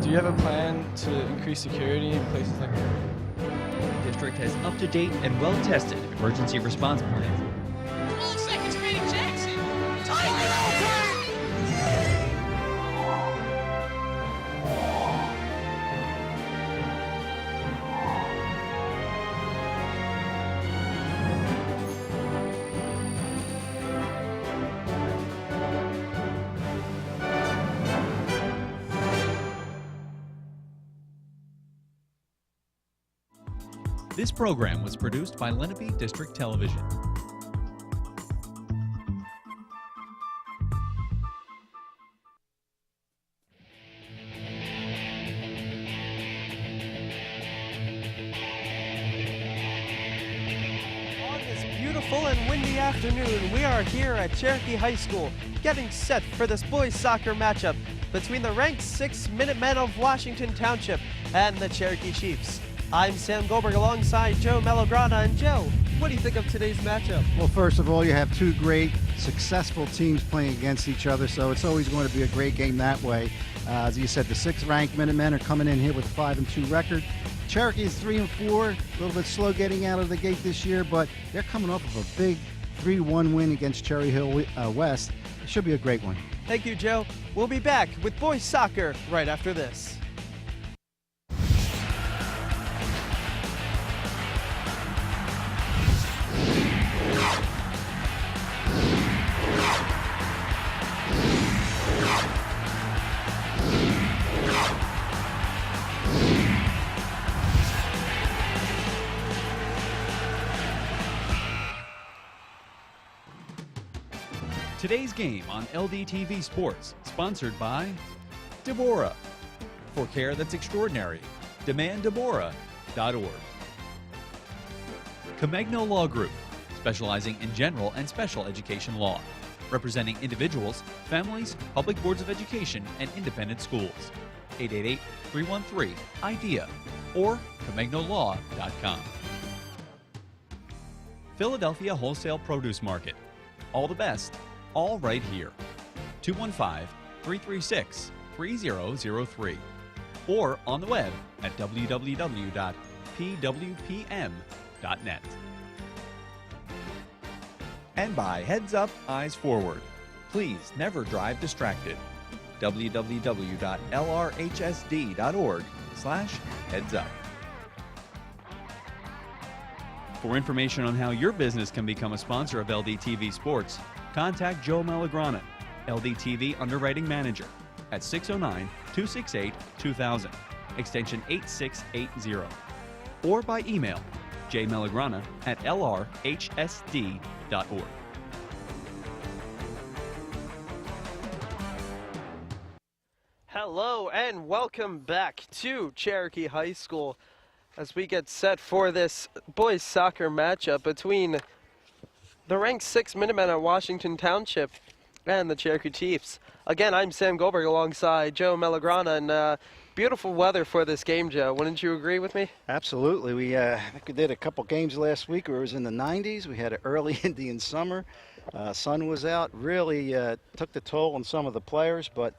Do you have a plan to increase security in places like that? The district has up-to-date and well-tested emergency response plans. 12 seconds remaining, Jackson. Time it over! This program was produced by Lenape District Television. On this beautiful and windy afternoon, we are here at Cherokee High School, getting set for this boys soccer matchup between the ranked 6 Minutemen of Washington Township and the Cherokee Chiefs. I'm Sam Goldberg alongside Joe Melograna. And Joe, what do you think of today's matchup? Well, first of all, you have two great, successful teams playing against each other, so it's always going to be a great game that way. As you said, the 6th-ranked Minutemen are coming in here with a 5-2 record. Cherokee is 3-4, a little bit slow getting out of the gate this year, but they're coming off of a big 3-1 win against Cherry Hill West. It should be a great one. Thank you, Joe. We'll be back with boys soccer right after this. Today's game on LDTV Sports, sponsored by Deborah. For care that's extraordinary, demanddeborah.org. Comegno Law Group, specializing in general and special education law, representing individuals, families, public boards of education, and independent schools. 888-313-IDEA or ComegnoLaw.com. Philadelphia Wholesale Produce Market. All the best, all right here. 215-336-3003 or on the web at www.pwpm.net. And by Heads Up, Eyes Forward. Please never drive distracted. www.lrhsd.org/headsup. For information on how your business can become a sponsor of LDTV Sports, contact Joe Melograna, LDTV Underwriting Manager, at 609-268-2000, extension 8680, or by email jmelograna@lrhsd.org. Hello and welcome back to Cherokee High School as we get set for this boys soccer matchup between the ranked 6 Minutemen of Washington Township and the Cherokee Chiefs. Again, I'm Sam Goldberg alongside Joe Melograna, and beautiful weather for this game, Joe. Wouldn't you agree with me? Absolutely. I think we did a couple games last week where it was in the 90s. We had an early Indian summer. Sun was out. Really took the toll on some of the players, but a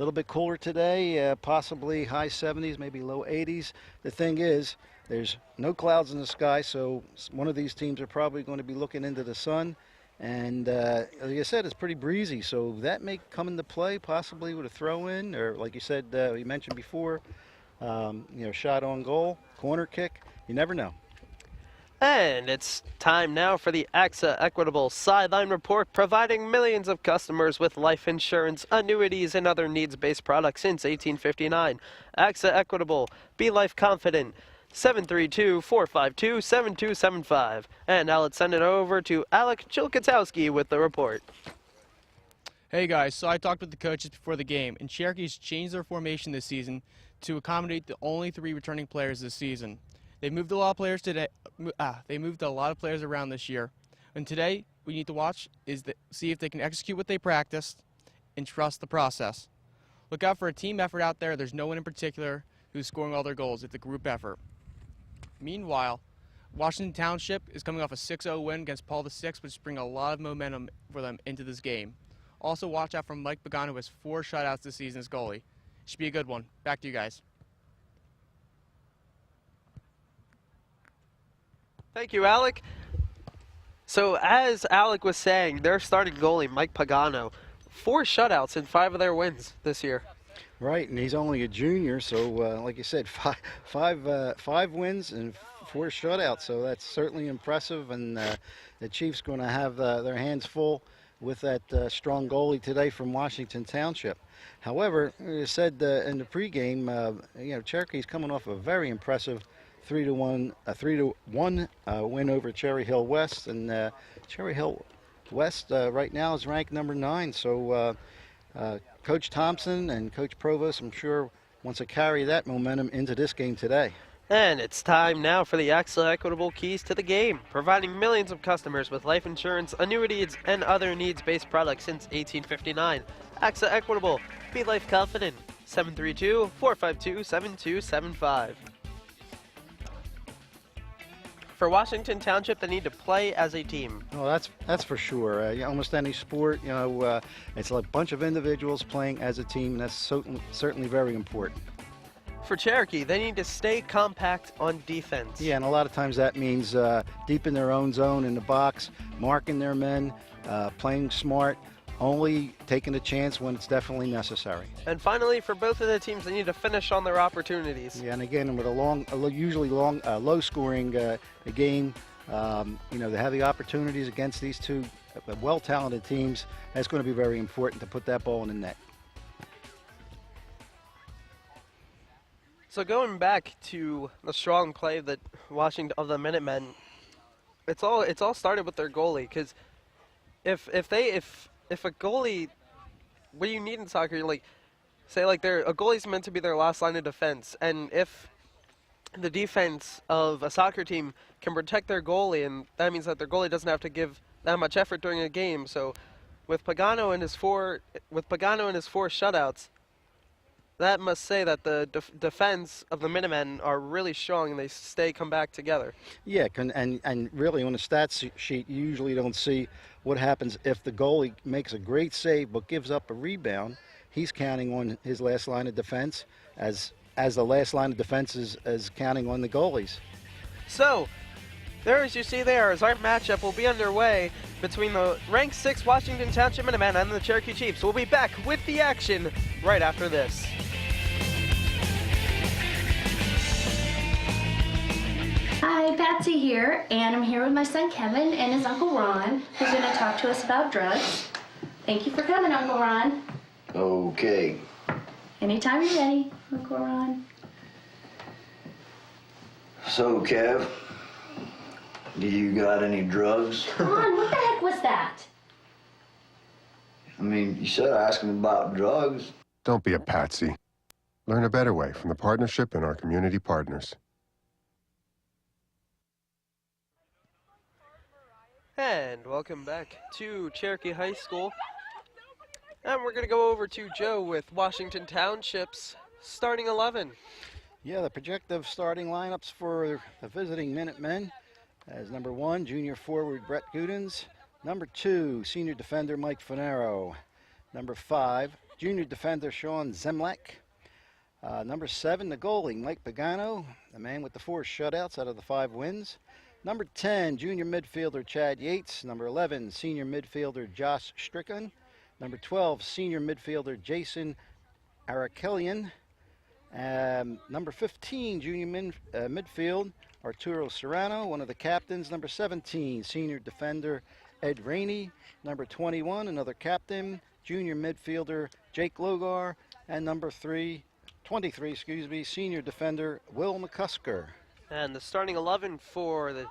little bit cooler today, possibly high 70s, maybe low 80s. The thing is, there's no clouds in the sky, so one of these teams are probably going to be looking into the sun. And like I said, it's pretty breezy, so that may come into play possibly with a throw-in, or like you said, you mentioned before, shot on goal, corner kick. You never know. And it's time now for the AXA Equitable Sideline Report, providing millions of customers with life insurance, annuities, and other needs-based products since 1859. AXA Equitable, be life confident. 732-452-7275. And now let's send it over to Alec Chilkatowski with the report. Hey guys, so I talked with the coaches before the game, and Cherokee's changed their formation this season to accommodate the only 3 returning players this season. They moved a lot of players today. They moved a lot of players around this year, and today we need to watch is see if they can execute what they practiced and trust the process. Look out for a team effort out there. There's no one in particular who's scoring all their goals. It's a group effort. Meanwhile, Washington Township is coming off a 6-0 win against Paul VI, which brings a lot of momentum for them into this game. Also, watch out for Mike Began, who has 4 shutouts this season as goalie. Should be a good one. Back to you guys. Thank you, Alec. So as Alec was saying, their starting goalie, Mike Pagano, 4 shutouts in 5 of their wins this year. Right, and he's only a junior, so like you said, five wins and 4 shutouts. So that's certainly impressive, and the Chiefs going to have their hands full with that strong goalie today from Washington Township. However, you said in the pregame, Cherokee's coming off a very impressive 3-1 win over Cherry Hill West, and Cherry Hill West right now is ranked number 9. So Coach Thompson and Coach Provost, I'm sure, wants to carry that momentum into this game today. And it's time now for the AXA Equitable Keys to the Game, providing millions of customers with life insurance, annuities, and other needs-based products since 1859. AXA Equitable. Be life confident. 732-452-7275. For Washington Township, they need to play as a team. Oh, that's for sure. Almost any sport, it's like a bunch of individuals playing as a team, and that's certainly very important. For Cherokee, they need to stay compact on defense. Yeah, and a lot of times that means deep in their own zone in the box, marking their men, playing smart, only taking a chance when it's definitely necessary. And finally, for both of the teams, they need to finish on their opportunities. Yeah, and again, with usually low-scoring game, they have the opportunities against these two well-talented teams. That's going to be very important to put that ball in the net. So going back to the strong play that Washington of the Minutemen, it's all started with their goalie. Because if a goalie, what do you need in soccer? A goalie's meant to be their last line of defense, and if the defense of a soccer team can protect their goalie, and that means that their goalie doesn't have to give that much effort during a game. So with Pagano and his four shutouts, that must say that the defense of the Minutemen are really strong and they come back together. Yeah, and really on the stats sheet, you usually don't see what happens if the goalie makes a great save but gives up a rebound. He's counting on his last line of defense as the last line of defense is counting on the goalies. So, there, as you see there, as our matchup will be underway between the ranked 6 Washington Township Minutemen and the Cherokee Chiefs. We'll be back with the action right after this. Hi, Patsy here, and I'm here with my son Kevin and his Uncle Ron, who's going to talk to us about drugs. Thank you for coming, Uncle Ron. Okay. Anytime you're ready, Uncle Ron. So, Kev, do you got any drugs? Ron, what the heck was that? I mean, you said asking about drugs. Don't be a patsy. Learn a better way from the partnership and our community partners. And welcome back to Cherokee High School. And we're going to go over to Joe with Washington Township's starting 11. Yeah, the projected starting lineups for the visiting Minutemen as number 1, junior forward Brett Gudens. Number 2, senior defender Mike Finero. Number 5, junior defender Sean Zemlek. Number 7, the goalie Mike Pagano, the man with the 4 shutouts out of the 5 wins. Number 10, junior midfielder Chad Yates. Number 11, senior midfielder Josh Strickland. Number 12, senior midfielder Jason Arakelian. Number 15, junior midfield Arturo Serrano, one of the captains. Number 17, senior defender Ed Rainey. Number 21, another captain, junior midfielder Jake Logar. And number 23, senior defender Will McCusker. And the starting 11 for the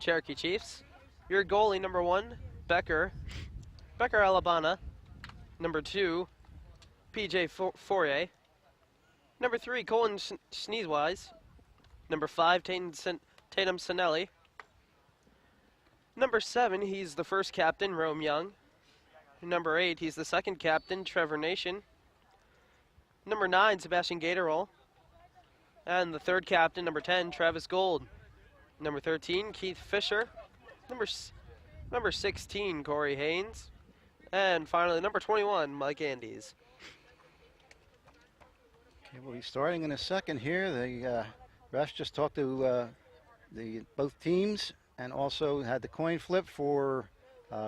Cherokee Chiefs. Your goalie, number 1, Becker Alabana. Number 2, PJ Fourier. Number 3, Colin Sneezewise. Number 5, Tatum Sinelli. Number 7, he's the first captain, Rome Young. Number 8, he's the second captain, Trevor Nation. Number 9, Sebastian Gatorol. And the third captain, number 10, Travis Gold. Number 13, Keith Fisher. Number 16, Corey Haynes. And finally, number 21, Mike Andes. Okay, we'll be starting in a second here. The refs just talked to both teams and also had the coin flip for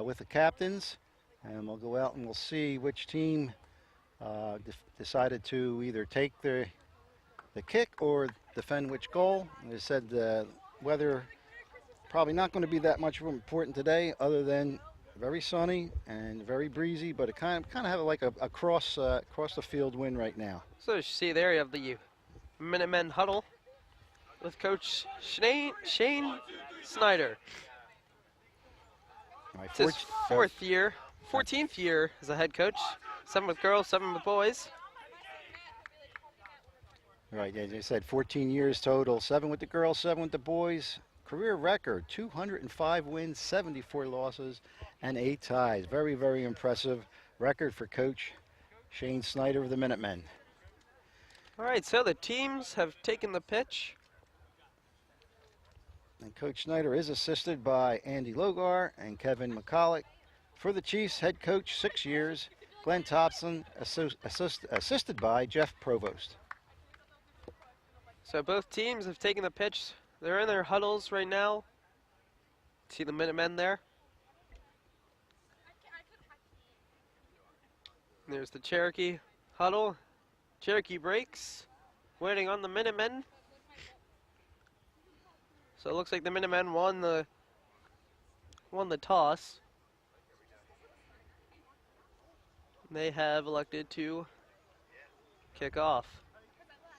with the captains, and we'll go out and we'll see which team decided to either take the kick or defend which goal. They said the weather probably not going to be that much important today, other than very sunny and very breezy, but it kind of have like a cross the field wind right now. So as you see there, you have the Minutemen huddle with Coach Shane Snyder. All right, It's his 14th year as a head coach. 7 with girls, 7 with boys. Right, as I said, 14 years total, 7 with the girls, 7 with the boys. Career record, 205 wins, 74 losses, and 8 ties. Very, very impressive record for Coach Shane Snyder of the Minutemen. All right, so the teams have taken the pitch. And Coach Snyder is assisted by Andy Logar and Kevin McCulloch. For the Chiefs, head coach, 6 years, Glenn Thompson, assisted by Jeff Provost. So both teams have taken the pitch. They're in their huddles right now. See the Minutemen there. There's the Cherokee huddle. Cherokee breaks, waiting on the Minutemen. So it looks like the Minutemen won the toss. They have elected to kick off.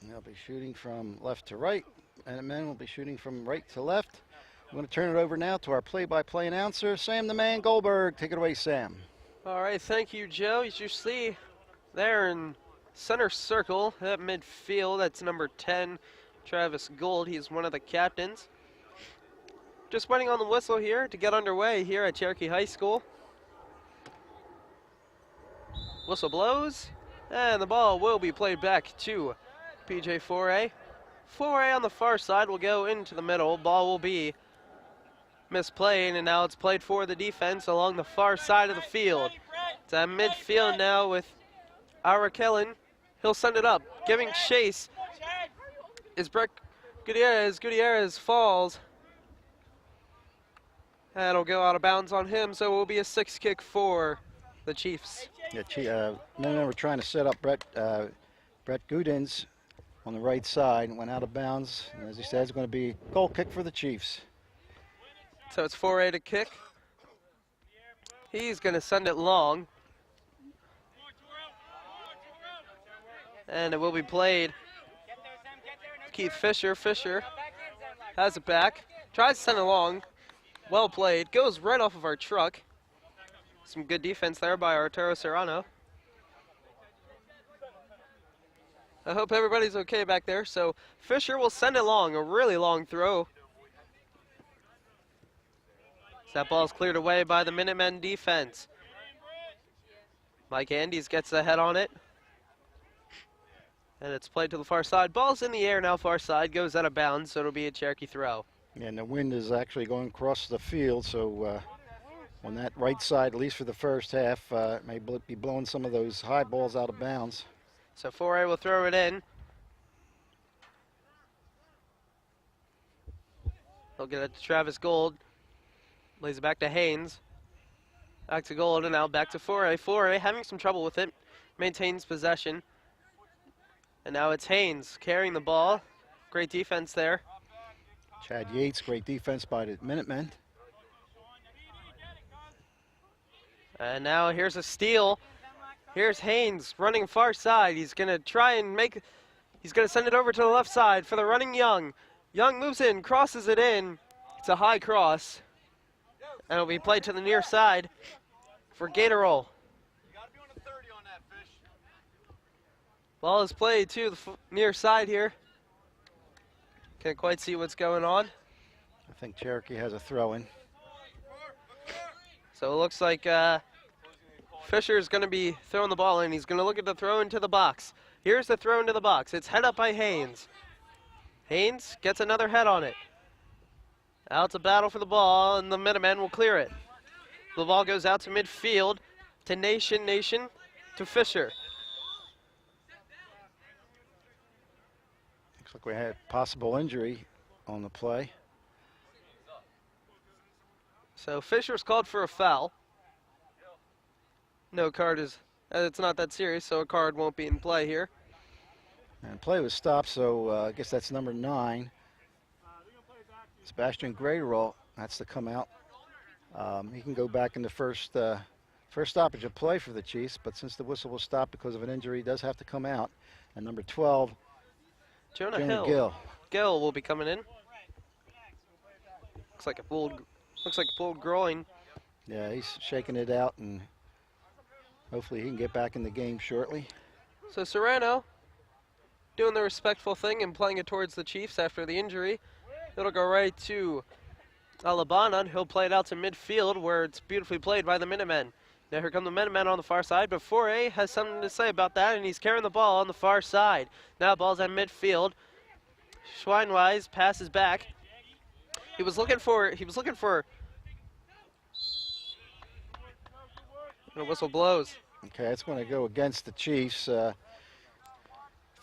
They'll be shooting from left to right. Minutemen will be shooting from right to left. I'm going to turn it over now to our play-by-play announcer, Sam the Man Goldberg. Take it away, Sam. All right, thank you, Joe. As you see there in center circle at midfield, that's number 10, Travis Gold. He's one of the captains. Just waiting on the whistle here to get underway here at Cherokee High School. Whistle blows, and the ball will be played back to PJ 4A. 4A on the far side will go into the middle. Ball will be misplayed, and now it's played for the defense along the far side of the field. It's at midfield now with Ira Kellen. He'll send it up, giving chase is Brett Gutierrez. Gutierrez falls. That'll go out of bounds on him, so it will be a 6 kick for the Chiefs. Yeah, Minutemen were trying to set up Brett Gudins on the right side, went out of bounds. And as he said, it's going to be a goal kick for the Chiefs. So it's 4A to kick. He's going to send it long. And it will be played. Keith Fisher. Fisher has it back. Tries to send it long. Well played. Goes right off of our truck. Some good defense there by Arturo Serrano. I hope everybody's okay back there. So Fisher will send it long. A really long throw. That ball's cleared away by the Minutemen defense. Mike Andes gets the head on it. And it's played to the far side. Ball's in the air now, far side. Goes out of bounds, so it'll be a Cherokee throw. Yeah, and the wind is actually going across the field, so on that right side, at least for the first half, may be blowing some of those high balls out of bounds. So 4A will throw it in. They'll get it to Travis Gold. Lays it back to Haynes. Back to Gold, and now back to 4A. 4A having some trouble with it. Maintains possession. And now it's Haynes carrying the ball. Great defense there. Chad Yates, great defense by the Minutemen. And now here's a steal. Here's Haynes running far side. He's going to try and he's going to send it over to the left side for the running Young. Young moves in, crosses it in. It's a high cross. And it'll be played to the near side for Gatorol. Ball is played to the near side here. Can't quite see what's going on. I think Cherokee has a throw-in. So it looks like Fisher's going to be throwing the ball in. He's going to look at the throw into the box. Here's the throw into the box. It's head up by Haynes. Haynes gets another head on it. Out to battle for the ball, and the Minutemen will clear it. The ball goes out to midfield to Nation to Fisher. Looks like we had possible injury on the play. So Fisher's called for a foul. No card is, it's not that serious, so a card won't be in play here. And play was stopped, so I guess that's number 9. Sebastian Graterol, that's to come out. He can go back in the first stoppage of play for the Chiefs, but since the whistle was stopped because of an injury, he does have to come out. And number 12, Jonah Gill. Gill will be coming in. Looks like a pulled groin. Yeah, he's shaking it out, and hopefully he can get back in the game shortly. So Serrano doing the respectful thing and playing it towards the Chiefs after the injury. It'll go right to Alabana, and he'll play it out to midfield where it's beautifully played by the Minutemen. Now here come the Minutemen on the far side, but Fourier has something to say about that, and he's carrying the ball on the far side. Now ball's at midfield. Schweinweis passes back. He was looking for the whistle blows. Okay, it's going to go against the Chiefs. Thought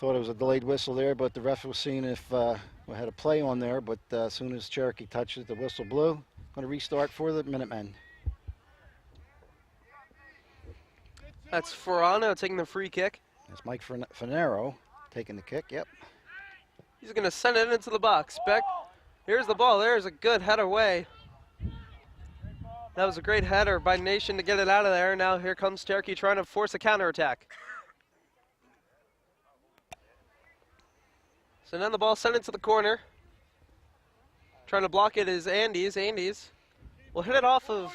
it was a delayed whistle there, but the ref was seeing if we had a play on there, but as soon as Cherokee touches the whistle blew. Going to restart for the Minutemen. That's Ferrano taking the free kick. That's Mike Finero taking the kick, yep. He's going to send it into the box. Beck, here's the ball. There's a good header away. That was a great header by Nation to get it out of there. Now here comes Cherokee trying to force a counterattack. So now the ball sent into the corner. Trying to block it is Andes. Andes will hit it off of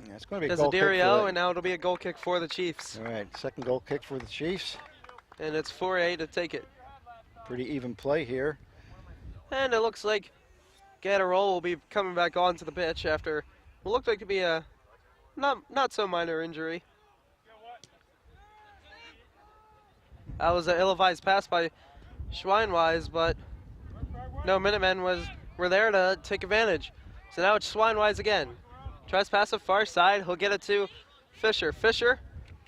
Yeah, it's going to be a goal kick Desiderio, and now it'll be a goal kick for the Chiefs. All right, second goal kick for the Chiefs. And it's 4-8 to take it. Pretty even play here. And it looks like Gatterol will be coming back onto the pitch after what looked like to be a not so minor injury. That was an ill-advised pass by Schweinweis, but no Minutemen were there to take advantage. So now it's Schweinweis again. Tries to pass the far side. He'll get it to Fisher. Fisher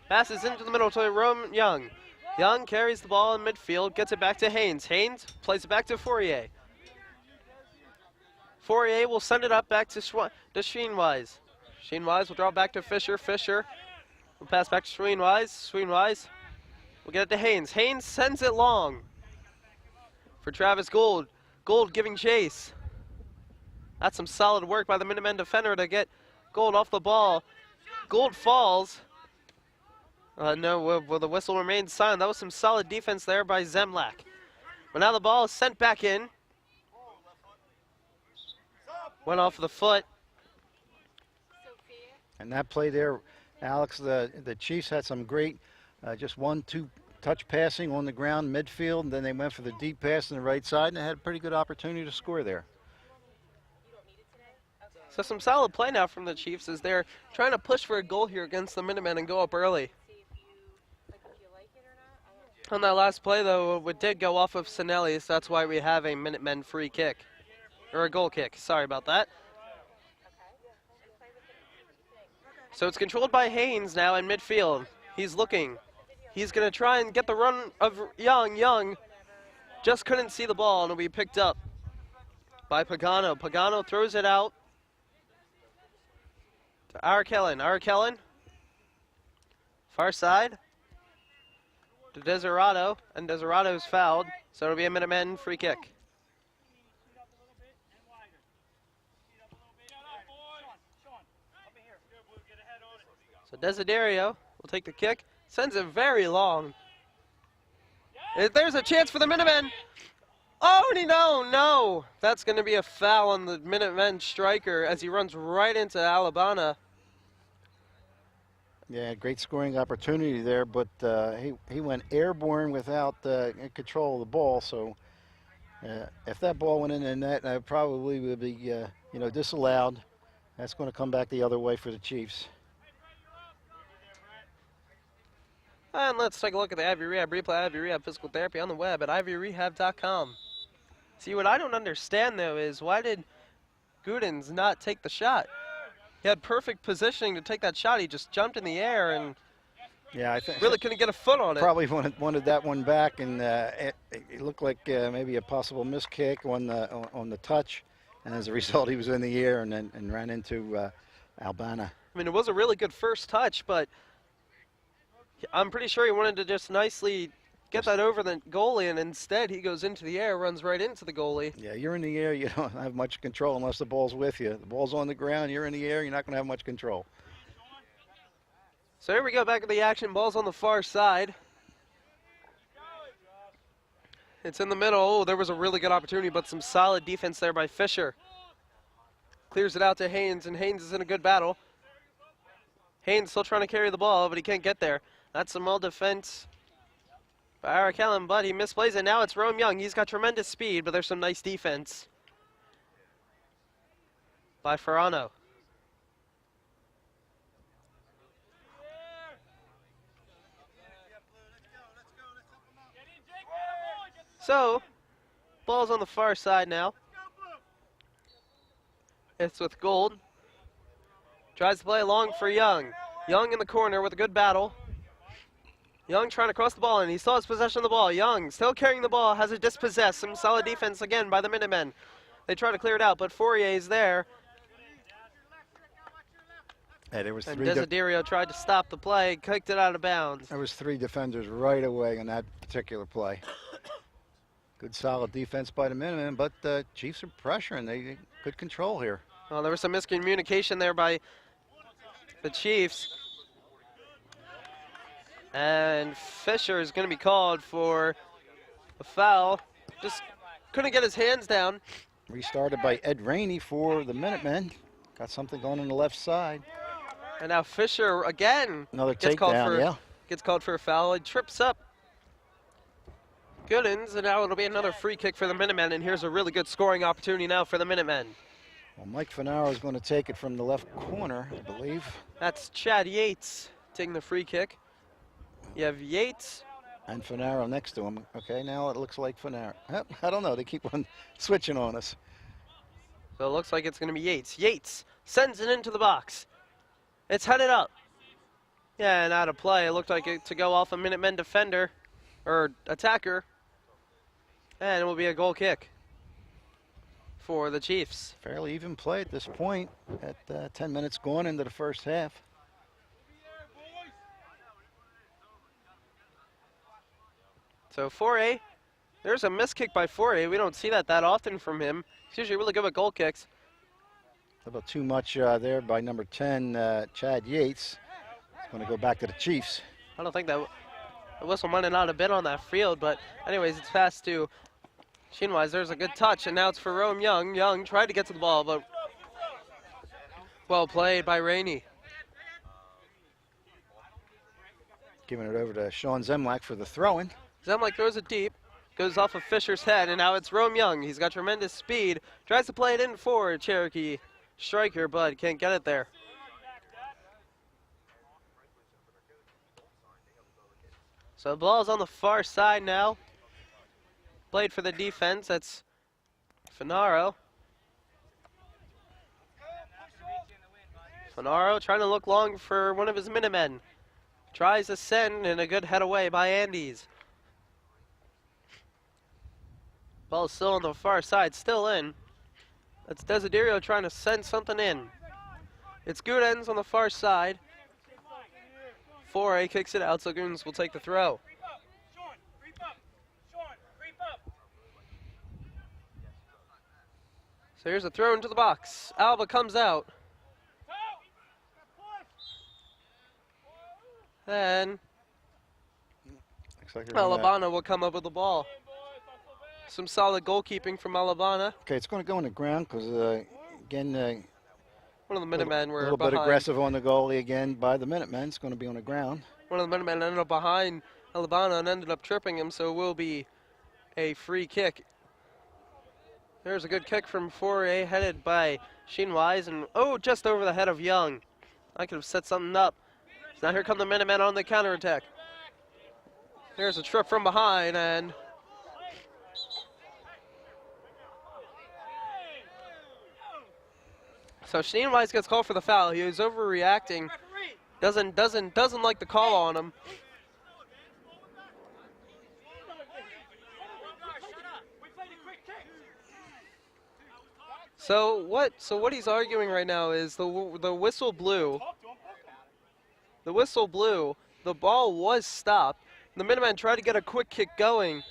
passes into the middle to Rome Young. Young carries the ball in midfield, gets it back to Haynes. Haynes plays it back to Fourier. Fourier will send it up back to Schweinweis. Schweinweis will draw back to Fisher. Fisher will pass back to Schweinweis. Schweinweis will get it to Haynes. Haynes sends it long for Travis Gould. Gould giving chase. That's some solid work by the Minutemen defender to get Gould off the ball. Gould falls. No, well, the whistle remains silent. That was some solid defense there by Zemlak. But now the ball is sent back in. Went off the foot. And that play there, Alex, the Chiefs had some great just 1-2 touch passing on the ground midfield, and then they went for the deep pass on the right side, and they had a pretty good opportunity to score there. So some solid play now from the Chiefs as they're trying to push for a goal here against the Minutemen and go up early. On that last play, though, it did go off of Sinelli, so that's why we have a Minutemen free kick. Or a goal kick, sorry about that. So it's controlled by Haynes now in midfield. He's looking. He's going to try and get the run of Young. Young just couldn't see the ball, and it'll be picked up by Pagano. Pagano throws it out to Arkellen. Arkellen, far side to Deserato, and Deserato's fouled, so it'll be a Minutemen free kick. So Desiderio will take the kick, sends it very long. There's a chance for the Minutemen. Oh, no. That's going to be a foul on the Minutemen striker as he runs right into Alabana. Yeah, great scoring opportunity there, but he went airborne without control of the ball. So if that ball went in the net, that probably would be disallowed. That's going to come back the other way for the Chiefs. And let's take a look at the Ivy Rehab replay. Ivy Rehab physical therapy on the web at ivyrehab.com. See, what I don't understand, though, is why did Gudens not take the shot? He had perfect positioning to take that shot. He just jumped in the air, and Yeah, I think Really couldn't get a foot on it. probably wanted that one back, and it looked like maybe a possible miss kick on the touch, and as a result, he was in the air and ran into Albana. I mean, it was a really good first touch, but I'm pretty sure he wanted to just nicely get that over the goalie, and instead he goes into the air, runs right into the goalie. Yeah, you're in the air, you don't have much control unless the ball's with you. The ball's on the ground, you're in the air, you're not going to have much control. So here we go, back at the action. Ball's on the far side. It's in the middle. Oh, there was a really good opportunity, but some solid defense there by Fisher. Clears it out to Haynes, and Haynes is in a good battle. Haynes still trying to carry the ball, but he can't get there. That's some well defense by Eric Allen, but he misplays it. Now it's Rome Young. He's got tremendous speed, but there's some nice defense by Ferrano. So, ball's on the far side now. It's with Gold. Tries to play along for Young. Young in the corner with a good battle. Young trying to cross the ball, and he still has possession of the ball. Young still carrying the ball, has it dispossessed. Some solid defense again by the Minutemen. They try to clear it out, but Fourier is there. Hey, there was And three. Desiderio tried to stop the play, kicked it out of bounds. There was 3 defenders right away on that particular play. Good solid defense by the Minutemen, but the Chiefs are pressuring. They good control here. Well, there was some miscommunication there by the Chiefs. And Fisher is going to be called for a foul. Just couldn't get his hands down. Restarted by Ed Rainey for the Minutemen. Got something going on the left side. And now Fisher again Another gets called takedown, for yeah. gets called for a foul. He trips up Goodens, and now it'll be another free kick for the Minutemen. And here's a really good scoring opportunity now for the Minutemen. Well, Mike Finaro is going to take it from the left corner, I believe. That's Chad Yates taking the free kick. You have Yates. And Finaro next to him. Okay, now it looks like Finaro. I don't know. They keep on switching on us. So it looks like it's going to be Yates. Yates sends it into the box. It's headed up. Yeah, and out of play. It looked like it to go off a Minutemen defender or attacker. And it will be a goal kick for the Chiefs. Fairly even play at this point at 10 minutes gone into the first half. So Foray, there's a missed kick by Foray. We don't see that often from him. He's usually really good with goal kicks. A little too much there by number 10, Chad Yates. It's going to go back to the Chiefs. I don't think that the whistle might have not have been on that field, but anyways, it's passed to Sheenwise. There's a good touch, and now it's for Rome Young. Young tried to get to the ball, but well played by Rainey. Giving it over to Sean Zemlak for the throw-in. Zemlak throws it deep, goes off of Fisher's head, and now it's Rome Young. He's got tremendous speed, tries to play it in for Cherokee striker, but can't get it there. So the ball's on the far side now. Played for the defense, that's Finaro. Finaro trying to look long for one of his Minutemen. Tries to send, and a good head away by Andes. Ball still on the far side, still in. That's Desiderio trying to send something in. It's Goodens on the far side. Foray kicks it out, so Goodens will take the throw. So here's a throw into the box. Alba comes out. And Looks like they're gonna- Alabama will come up with the ball. Some solid goalkeeping from Alabama. Okay, it's going to go on the ground because, again, One of the Minutemen a were little bit behind. aggressive on the goalie again by the Minutemen. It's going to be on the ground. One of the Minutemen ended up behind Alabama and ended up tripping him, so it will be a free kick. There's a good kick from Fourier, headed by Sheenwise, and just over the head of Young. I could have set something up. So now here come the Minutemen on the counterattack. Here's a trip from behind, and so Sheenwise gets called for the foul. He was overreacting Doesn't like the call on him. So what he's arguing right now is the whistle blew. The whistle blew. The ball was stopped. The Minutemen tried to get a quick kick going,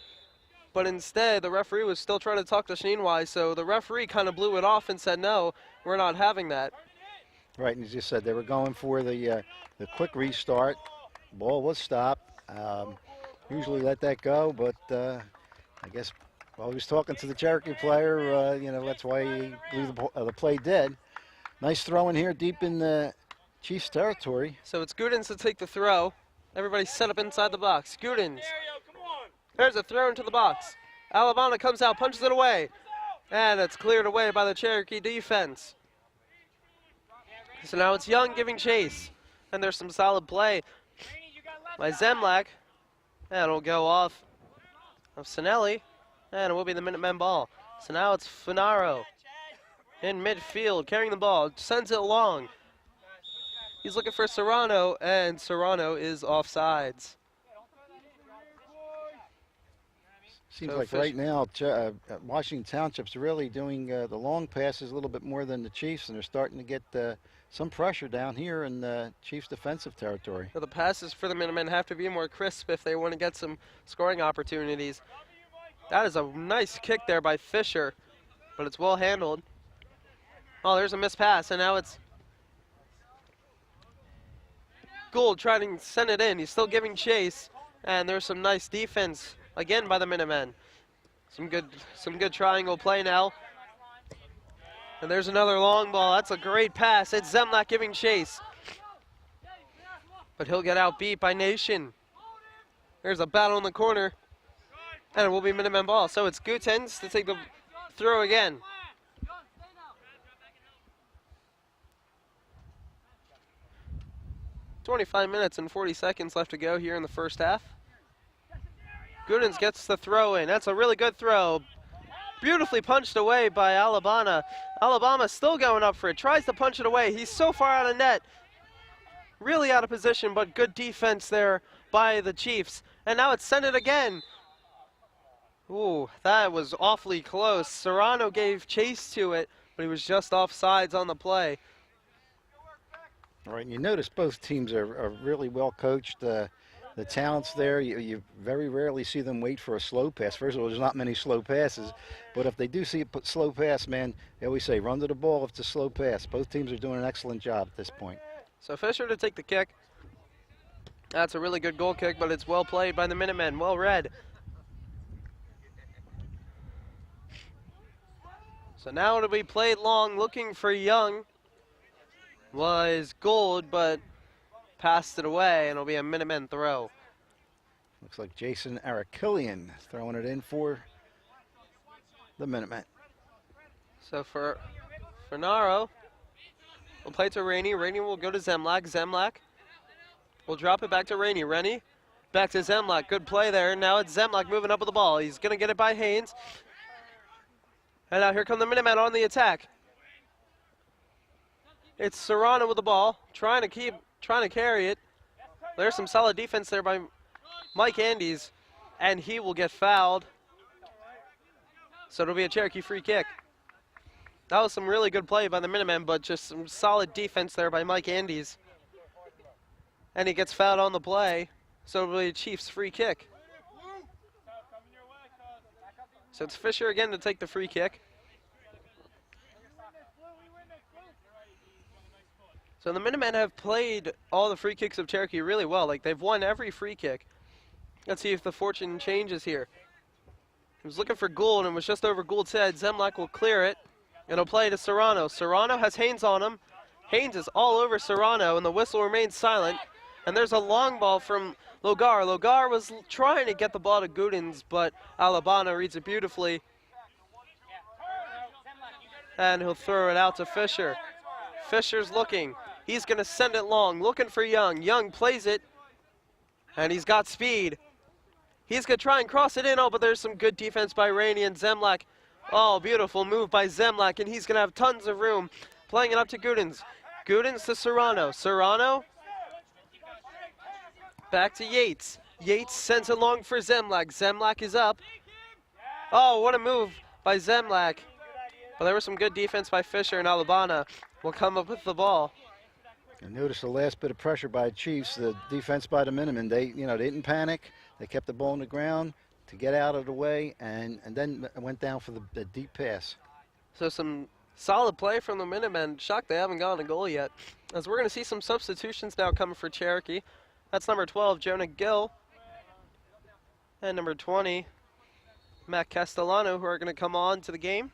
but instead the referee was still trying to talk to Sheenwise, so the referee kind of blew it off and said, no, we're not having that. Right, and as you said, they were going for the quick restart. Ball was stopped. Usually let that go, but I guess while he was talking to the Cherokee player, that's why he blew the play dead. Nice throw in here deep in the Chiefs' territory. So it's Gudins to take the throw. Everybody set up inside the box. Gudins. There's a throw into the box. Alabama comes out, punches it away. And it's cleared away by the Cherokee defense. So now it's Young giving chase. And there's some solid play by Zemlak. And it'll go off of Sinelli. And it will be the Minutemen ball. So now it's Finaro in midfield, carrying the ball, sends it long. He's looking for Serrano, and Serrano is offsides. Seems So like right now Washington Township's really doing the long passes a little bit more than the Chiefs, and they're starting to get some pressure down here in the Chiefs' defensive territory. So the passes for the Minutemen have to be more crisp if they want to get some scoring opportunities. That is a nice kick there by Fisher, but it's well handled. Oh, there's a missed pass, and now it's Gould trying to send it in. He's still giving chase, and there's some nice defense again by the Minutemen. Some good triangle play now. And there's another long ball. That's a great pass. It's Zemlak giving chase. But he'll get out beat by Nation. There's a battle in the corner. And it will be Minutemen ball. So it's Gutens to take the throw again. "25 minutes and 40 seconds left to go here in the first half. Gudins gets the throw in. That's a really good throw. Beautifully punched away by Alabama. Alabama still going up for it. Tries to punch it away. He's so far out of net. Really out of position, but good defense there by the Chiefs. And now it's send it again. Ooh, that was awfully close. Serrano gave chase to it, but he was just offsides on the play. All right, and you notice both teams are really well coached. The talents there, you very rarely see them wait for a slow pass. First of all, there's not many slow passes, but if they do see a slow pass, man, they always say run to the ball if it's a slow pass. Both teams are doing an excellent job at this point. So Fisher to take the kick. That's a really good goal kick, but it's well played by the Minutemen, well read. So now it'll be played long, looking for Young. Was Gould, but passed it away, and it'll be a Minutemen throw. Looks like Jason Arakilian throwing it in for the Minutemen. So for Naro, we'll play to Rainey. Rainey will go to Zemlak. Zemlak will drop it back to Rainey. Rennie back to Zemlak. Good play there. Now it's Zemlak moving up with the ball. He's going to get it by Haynes. And now here come the Minutemen on the attack. It's Serrano with the ball, trying to carry it. There's some solid defense there by Mike Andes, and he will get fouled. So it'll be a Cherokee free kick. That was some really good play by the Minutemen, but just some solid defense there by Mike Andes. And he gets fouled on the play, so it'll be a Chiefs free kick. So it's Fisher again to take the free kick. So the Minutemen have played all the free kicks of Cherokee really well. Like, they've won every free kick. Let's see if the fortune changes here. He was looking for Gould and was just over Gould's head. Zemlak will clear it, and he'll play to Serrano. Serrano has Haynes on him. Haynes is all over Serrano, and the whistle remains silent. And there's a long ball from Logar. Logar was trying to get the ball to Gudins, but Alabama reads it beautifully. And he'll throw it out to Fisher. Fisher's looking. He's going to send it long, looking for Young. Young plays it, and he's got speed. He's going to try and cross it in. Oh, but there's some good defense by Rainey and Zemlak. Oh, beautiful move by Zemlak, and he's going to have tons of room. Playing it up to Gudins. Gudins to Serrano. Serrano Back to Yates. Yates sends it long for Zemlak. Zemlak is up. Oh, what a move by Zemlak. But there was some good defense by Fisher, and Alabama will come up with the ball. And notice the last bit of pressure by the Chiefs, the defense by the Minutemen. They didn't panic. They kept the ball on the ground to get out of the way, and then went down for the deep pass. So some solid play from the Minutemen. Shocked they haven't gotten a goal yet. As we're going to see some substitutions now coming for Cherokee. That's number 12, Jonah Gill. And number 20, Matt Castellano, who are going to come on to the game.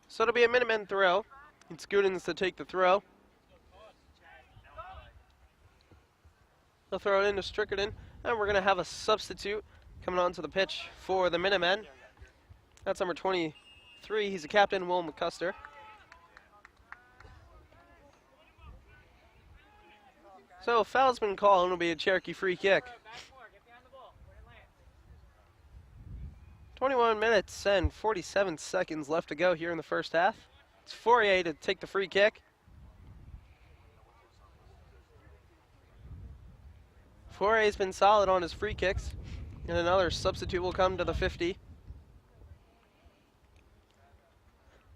So it'll be a Minutemen throw. It's Goodens to take the throw. They'll throw it into Strickerton, and we're going to have a substitute coming onto the pitch for the Minutemen. That's number 23. He's a captain, Will McCuster. So foul's been called, and it'll be a Cherokee free kick. 21 minutes and 47 seconds left to go here in the first half. It's Fourier to take the free kick. Fourier's been solid on his free kicks. And another substitute will come to the 50.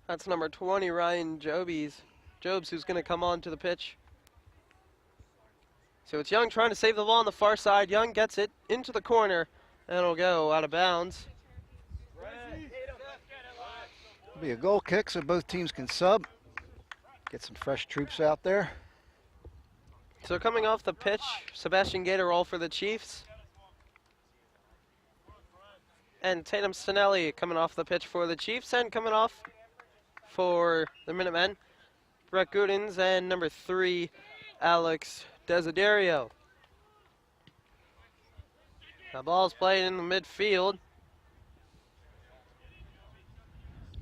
That's number 20, Ryan Jobs, who's going to come on to the pitch. So it's Young trying to save the ball on the far side. Young gets it into the corner, and it'll go out of bounds. It'll be a goal kick, so both teams can sub. Get some fresh troops out there. So coming off the pitch, Sebastian Gatorall for the Chiefs. And Tatum Stinelli coming off the pitch for the Chiefs, and coming off for the Minutemen, Brett Goodens and number 3, Alex Desiderio. The ball's played in the midfield.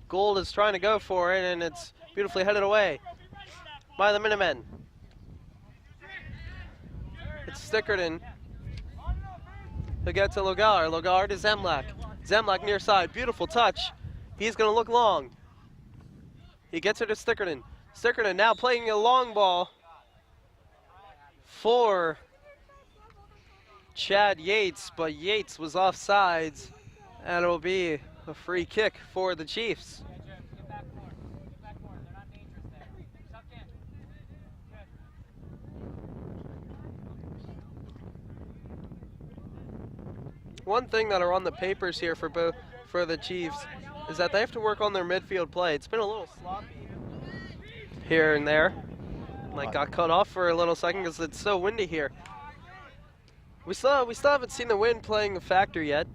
Gould is trying to go for it, and it's beautifully headed away by the Minutemen. It's Stickerton who gets to Logar. Logar to Zemlak. Zemlak near side. Beautiful touch. He's going to look long. He gets it to Stickerton. Stickerton now playing a long ball for Chad Yates, but Yates was offsides, and it'll be a free kick for the Chiefs. One thing that are on the papers here for the Chiefs is that they have to work on their midfield play. It's been a little sloppy here and there. Like got cut off for a little second because it's so windy here. We still haven't seen the wind playing a factor yet.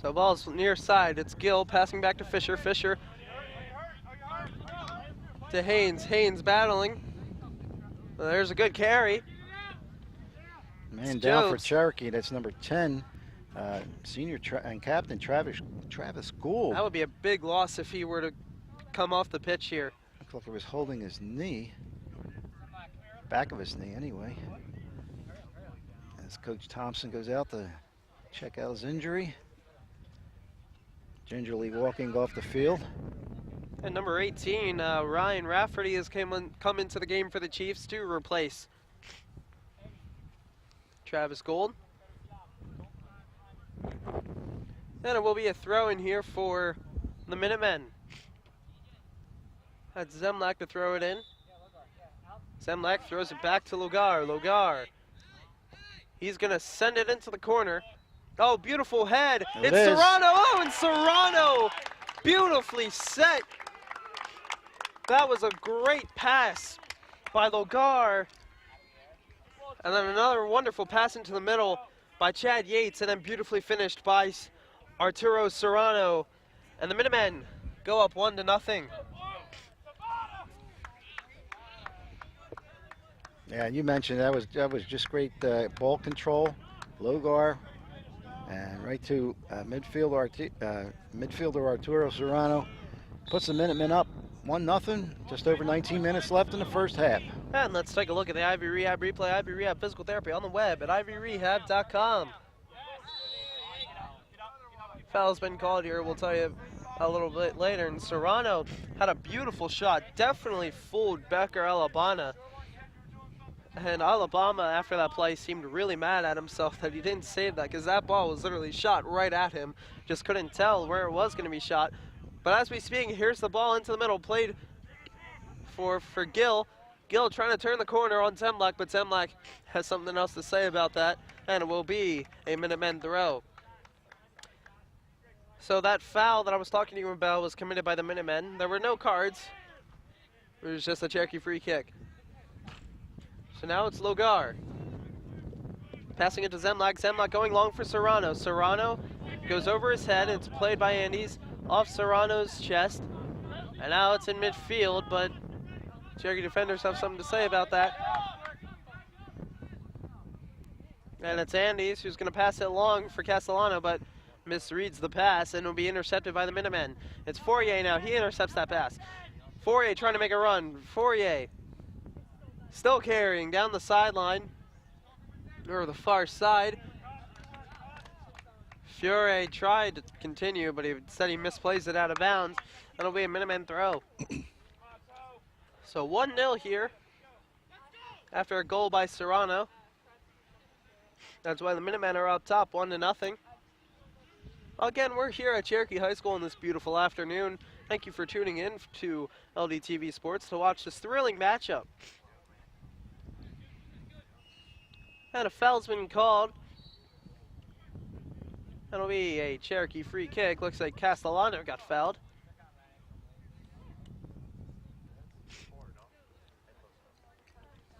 So ball's near side. It's Gill passing back to Fisher. Fisher to Haynes. Haynes battling. Well, there's a good carry. Man It's down for Jobs. Cherokee. That's number 10, senior and captain Travis Gould. That would be a big loss if he were to come off the pitch here. Looked like he was holding his knee, back of his knee anyway. As Coach Thompson goes out to check out his injury. Gingerly walking off the field. And number 18, Ryan Rafferty has come into the game for the Chiefs to replace Travis Gould. And it will be a throw in here for the Minutemen. That's Zemlak to throw it in. Zemlak throws it back to Logar. Logar. He's going to send it into the corner. Oh, beautiful head. It It's is. Serrano. Oh, and Serrano beautifully set. That was a great pass by Logar. And then another wonderful pass into the middle by Chad Yates, and then beautifully finished by Arturo Serrano. And the Minutemen go up 1-0. Yeah, you mentioned that was just great ball control, Logar, and right to midfielder Arturo Serrano. Puts the Minutemen up 1-0. Just over 19 minutes left in the first half. And let's take a look at the Ivy Rehab replay. Ivy Rehab Physical Therapy on the web at ivyrehab.com. Foul's been called here. We'll tell you a little bit later. And Serrano had a beautiful shot. Definitely fooled Becker Alabama. And Alabama, after that play, seemed really mad at himself that he didn't save that, because that ball was literally shot right at him. Just couldn't tell where it was going to be shot. But as we speak, here's the ball into the middle, played for Gill. Gill trying to turn the corner on Zemlak, but Zemlak has something else to say about that, and it will be a Minutemen throw. So that foul that I was talking to you about was committed by the Minutemen. There were no cards. It was just a Cherokee free kick. So now it's Logar. Passing it to Zemlak. Zemlak going long for Serrano. Serrano goes over his head. It's played by Andes off Serrano's chest. And now it's in midfield, but Cherokee defenders have something to say about that. And it's Andes who's going to pass it long for Castellano, but misreads the pass and will be intercepted by the Minutemen. It's Fourier now. He intercepts that pass. Fourier trying to make a run. Fourier still carrying down the sideline, or the far side. Fiore tried to continue, but he said he misplays it out of bounds. That'll be a Minutemen throw. So 1-0 here after a goal by Serrano. That's why the Minutemen are up top, 1-0. Again, we're here at Cherokee High School on this beautiful afternoon. Thank you for tuning in to LDTV Sports to watch this thrilling matchup. And a foul's been called. That'll be a Cherokee free kick. Looks like Castellano got fouled.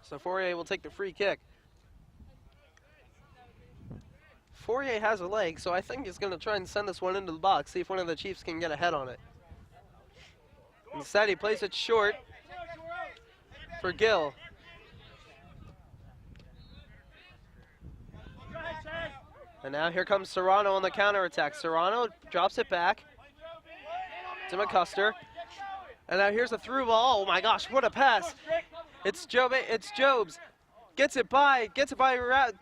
So Fourier will take the free kick. Fourier has a leg, so I think he's going to try and send this one into the box, see if one of the Chiefs can get a head on it. Instead, he plays it short for Gill. And now here comes Serrano on the counterattack. Serrano drops it back to McCuster. And now here's a through ball. Oh my gosh, what a pass. It's Jobs. Gets it by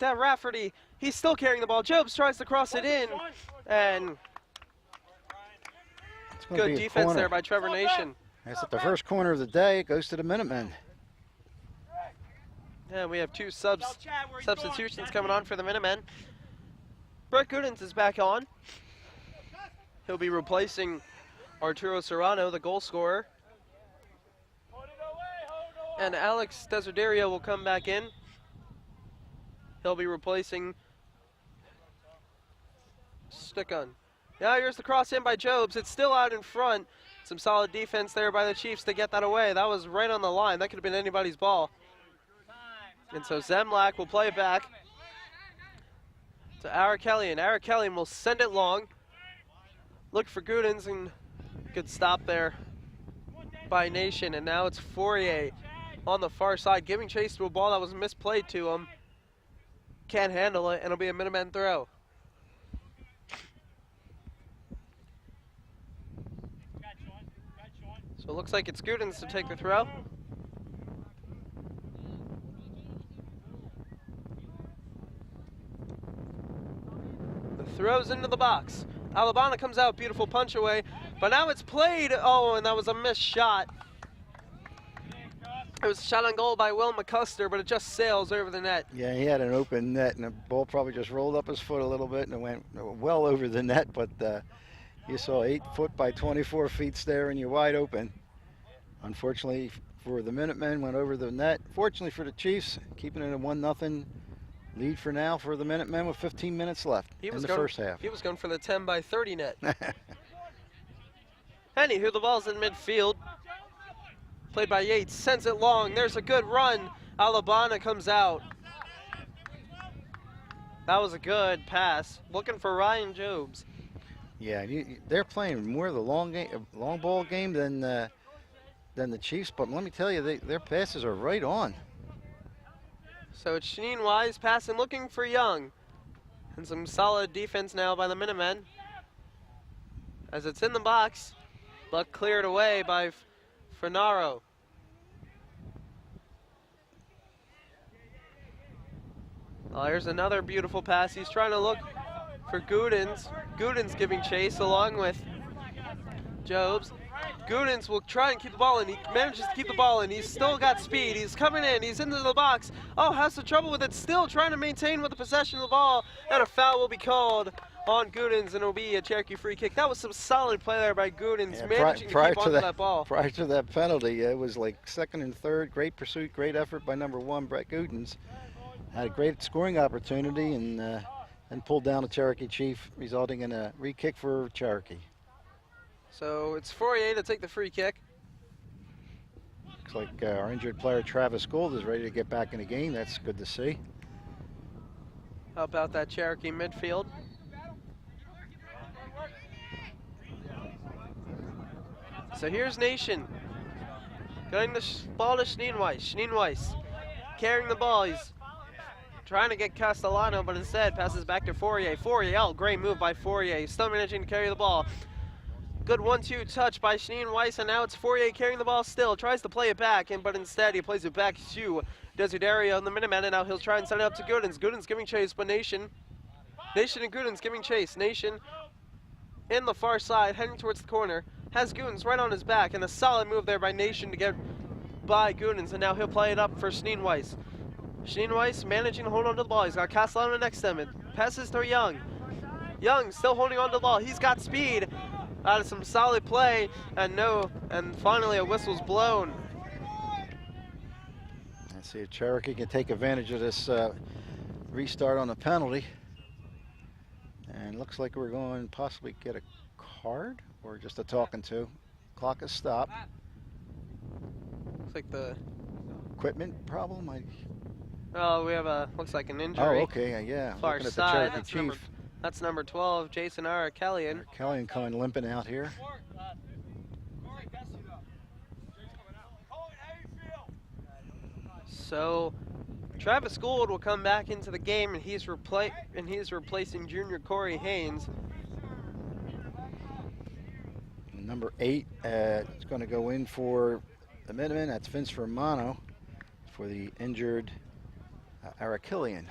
Rafferty. He's still carrying the ball. Jobs tries to cross it in. And good defense there by Trevor Nation. That's at the first corner of the day. It goes to the Minutemen. And we have two substitutions coming on for the Minutemen. Brett Goodens is back on. He'll be replacing Arturo Serrano, the goal scorer. And Alex Desiderio will come back in. He'll be replacing Stickun. Now here's the cross in by Jobs. It's still out in front. Some solid defense there by the Chiefs to get that away. That was right on the line. That could have been anybody's ball. And so Zemlak will play it back to Arakelian. Arakelian will send it long. Look for Goodens, and good stop there by Nation. And now it's Fourier on the far side, giving chase to a ball that was misplayed to him. Can't handle it, and it'll be a Minutemen throw. So it looks like it's Goodens to take the throw. Throws into the box. Alabama comes out, beautiful punch away, but now it's played. Oh, and that was a missed shot. It was shot on goal by Will McCuster, but it just sails over the net. Yeah, he had an open net, and the ball probably just rolled up his foot a little bit, and it went well over the net, but you saw 8 foot by 24 feet staring you wide open. Unfortunately for the Minutemen, went over the net. Fortunately for the Chiefs, keeping it a 1-0 lead for now for the Minutemen with 15 minutes left in the first half. He was going for the 10 by 30 net. Anywho, the ball's in midfield. Played by Yates, sends it long. There's a good run. Alabama comes out. That was a good pass. Looking for Ryan Jobs. Yeah, they're playing more of the long ball game than the Chiefs, but let me tell you, their passes are right on. So it's Shaneen Wise passing, looking for Young. And some solid defense now by the Minutemen. As it's in the box, but cleared away by Fernaro. Oh, here's another beautiful pass. He's trying to look for Goodens. Goodens giving chase along with Jobs. Goodens will try and keep the ball in. He manages to keep the ball in. He's still got speed. He's coming in. He's into the box. Oh, has some trouble with it. Still trying to maintain with the possession of the ball. And a foul will be called on Goodens, and it'll be a Cherokee free kick. That was some solid play there by Goodens, Yeah, managing to keep onto that ball. Prior to that penalty, it was like second and third. Great pursuit, great effort by number 1, Brett Goodens. Had a great scoring opportunity and pulled down a Cherokee Chief, resulting in a re-kick for Cherokee. So it's Fourier to take the free kick. Looks like our injured player Travis Gould is ready to get back in the game. That's good to see. How about that Cherokee midfield? So here's Nation. Getting the ball to Schneenweiss. Schneenweiss carrying the ball. He's trying to get Castellano, but instead passes back to Fourier. Fourier, oh, great move by Fourier. Still managing to carry the ball. Good 1-2 touch by Schneenweiss, and now it's Fourier carrying the ball still. Tries to play it back, but instead he plays it back to Desiderio in the Minutemen, and now he'll try and send it up to Goodens. Goodens giving chase, but Nation and Goodens giving chase. Nation in the far side, heading towards the corner. Has Goodens right on his back, and a solid move there by Nation to get by Goodens, and now he'll play it up for Schneenweiss. Schneenweiss managing to hold on to the ball. He's got Castellano next to him. It passes to Young. Young still holding on to the ball. He's got speed. Out of some solid play, and finally a whistle's blown. Let's see if Cherokee can take advantage of this restart on the penalty. And looks like we're going to possibly get a card or just a talking to. Clock is stopped. Looks like the Equipment problem. Oh, we have looks like an injury. Oh, okay, yeah. Far Looking at side. the Cherokee Chief. That's number 12, Jason Arakelian. Kelly coming limping out here. So Travis Gould will come back into the game, and he's replacing junior Corey Haynes. Number 8 is going to go in for the Minutemen. That's Vince Romano for the injured Arakelian.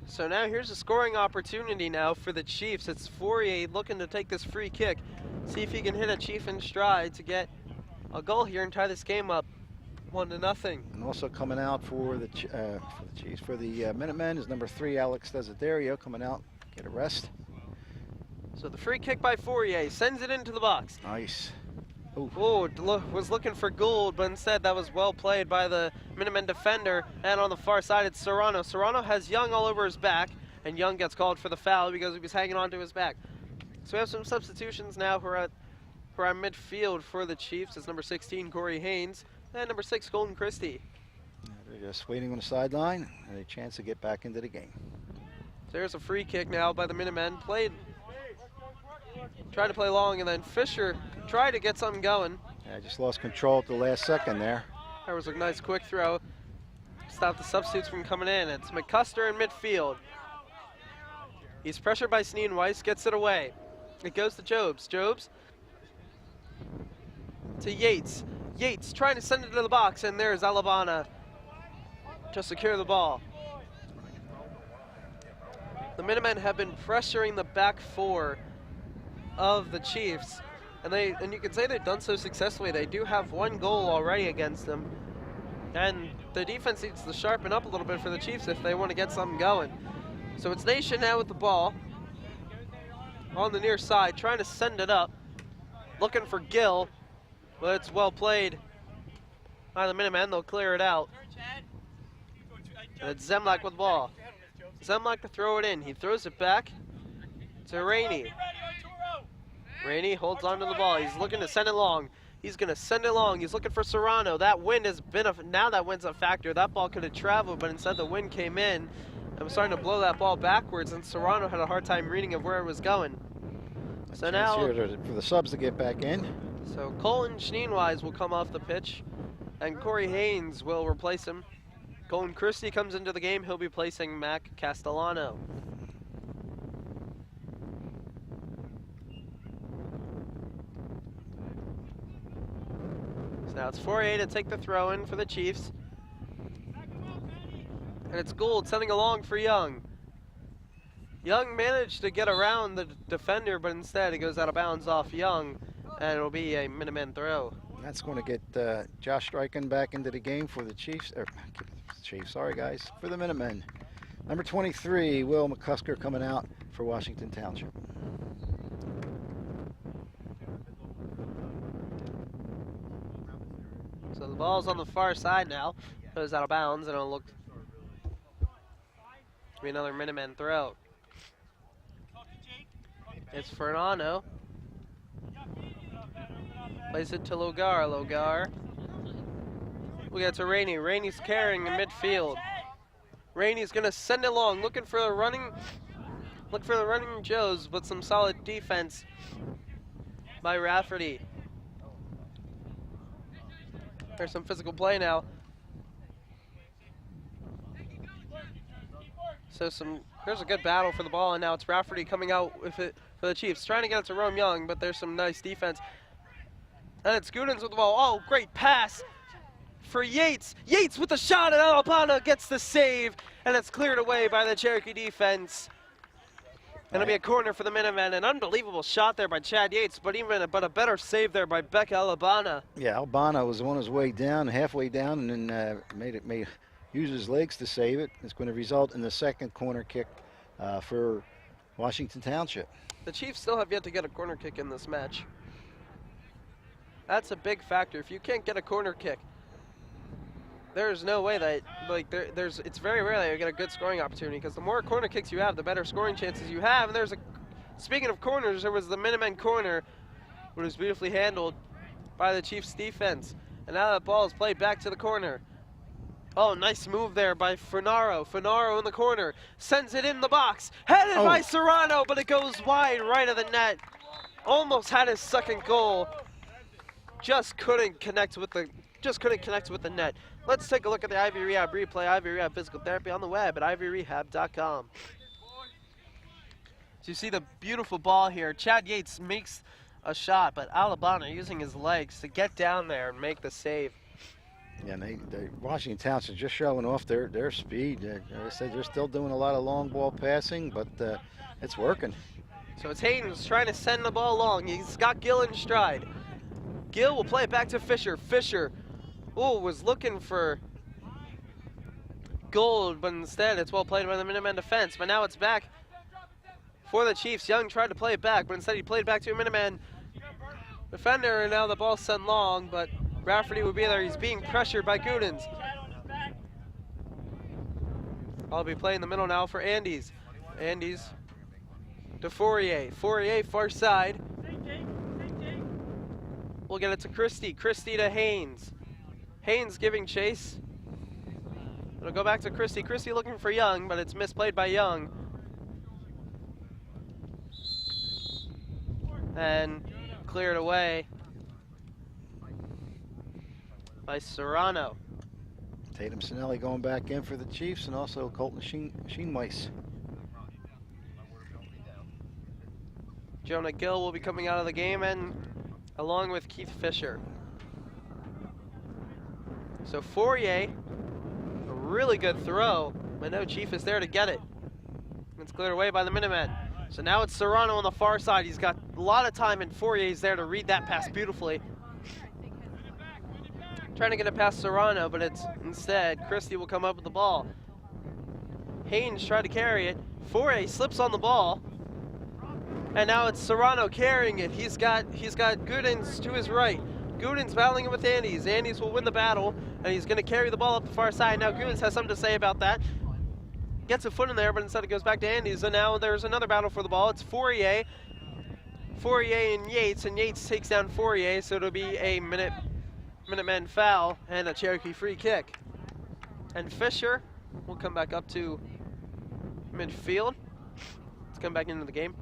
So now here's a scoring opportunity now for the Chiefs. It's Fourier looking to take this free kick. See if he can hit a Chief in stride to get a goal here and tie this game up 1-0. And also coming out for the Chiefs, for the Minutemen is number 3, Alex Desiderio, coming out, get a rest. So the free kick by Fourier sends it into the box. Nice. Oh, was looking for Gould, but instead that was well played by the Minutemen defender. And on the far side, it's Serrano. Serrano has Young all over his back, and Young gets called for the foul because he was hanging onto his back. So we have some substitutions now for our midfield for the Chiefs. It's number 16, Corey Haynes, and number 6, Golden Christie. They're just waiting on the sideline and a chance to get back into the game. So there's a free kick now by the Minutemen. Tried to play long, and then Fisher tried to get something going. Yeah, just lost control at the last second there. There was a nice quick throw. Stop the substitutes from coming in. It's McCuster in midfield. He's pressured by Schneenweiss, gets it away. It goes to Jobs. Jobs to Yates. Yates trying to send it to the box, and there's Alabana to secure the ball. The Minutemen have been pressuring the back four of the Chiefs, and you can say they've done so successfully. They do have 1 goal already against them, and the defense needs to sharpen up a little bit for the Chiefs if they want to get something going. So it's Nation now with the ball on the near side, trying to send it up, looking for Gill, but it's well played by the Minutemen. They'll clear it out, and it's Zemlak with the ball. Zemlak to throw it in. He throws it back to Rainey. Rainey holds on to the ball. He's looking to send it long. He's going to send it long. He's looking for Serrano. That wind has been now that wind's a factor. That ball could have traveled, but instead the wind came in and was starting to blow that ball backwards, and Serrano had a hard time reading of where it was going. So now here for the subs to get back in. So Colin Schneenweiss will come off the pitch, and Corey Haynes will replace him. Golden Christie comes into the game. He'll be placing Mac Castellano. So now it's 4-8 to take the throw in for the Chiefs. And it's Gould sending along for Young. Young managed to get around the defender, but instead it goes out of bounds off Young, and it'll be a Minutemen throw. That's going to get Josh Stryken back into the game for the Chiefs. Chiefs, sorry guys, for the Minutemen. Number 23, Will McCusker coming out for Washington Township. So the ball's on the far side now. Goes out of bounds, and it'll look to be another Minutemen throw. It's Fernando. Plays it to Logar. Logar. We get to Rainey. Rainey's carrying in midfield. Rainey's gonna send it long, looking for the running. Look for the running Joes, but some solid defense by Rafferty. There's some physical play now. So there's a good battle for the ball, and now it's Rafferty coming out with it for the Chiefs, trying to get it to Rome Young, but there's some nice defense. And it's Gudens with the ball. Oh, great pass for Yates. Yates with the shot, and Alabama gets the save, and it's cleared away by the Cherokee defense. And it'll be a corner for the Minutemen. An unbelievable shot there by Chad Yates, but a better save there by Becca Alabana. Yeah, Albana was on his way down, halfway down, and then used his legs to save it. It's going to result in the second corner kick for Washington Township. The Chiefs still have yet to get a corner kick in this match. That's a big factor. If you can't get a corner kick, there's no way that, it's very rare that you get a good scoring opportunity, because the more corner kicks you have, the better scoring chances you have. And speaking of corners, there was the Minutemen corner, which was beautifully handled by the Chiefs defense. And now that ball is played back to the corner. Oh, nice move there by Fernaro. Fernaro in the corner, sends it in the box, headed by Serrano, but it goes wide right of the net. Almost had his second goal. Just couldn't connect with the net. Let's take a look at the Ivy Rehab replay. Ivy Rehab Physical Therapy on the web at ivyrehab.com. So you see the beautiful ball here. Chad Yates makes a shot, but Alabana using his legs to get down there and make the save. Yeah, and Washington Township just showing off their speed. Like I said, they're still doing a lot of long ball passing, but it's working. So it's Hayden's trying to send the ball along. He's got Gill in stride. Gill will play it back to Fisher. Fisher, was looking for gold, but instead it's well played by the Minutemen defense. But now it's back for the Chiefs. Young tried to play it back, but instead he played back to a Minutemen defender, and now the ball's sent long, but Rafferty will be there. He's being pressured by Gudens. I'll be playing the middle now for Andes. Andes to Fourier. Fourier far side. We'll get it to Christie. Christie to Haynes. Haynes giving chase. It'll go back to Christie. Christie looking for Young, but it's misplayed by Young. And cleared away by Serrano. Tatum Sinelli going back in for the Chiefs, and also Colton Sheenweiss. Jonah Gill will be coming out of the game, and along with Keith Fisher. So Fourier, a really good throw, but no Chief is there to get it. It's cleared away by the Minutemen. So now it's Serrano on the far side. He's got a lot of time, and Fourier's there to read that pass beautifully. Trying to get it past Serrano, but it's instead Christie will come up with the ball. Haynes tried to carry it. Fourier slips on the ball, and now it's Serrano carrying it. He's got Gudens to his right. Gudens battling it with Andes. Andes will win the battle, and he's going to carry the ball up the far side. Now Gudens has something to say about that. Gets a foot in there, but instead it goes back to Andes, and now there's another battle for the ball. It's Fourier and Yates takes down Fourier, so it'll be a Minutemen foul and a Cherokee free kick. And Fisher will come back up to midfield. Let's come back into the game.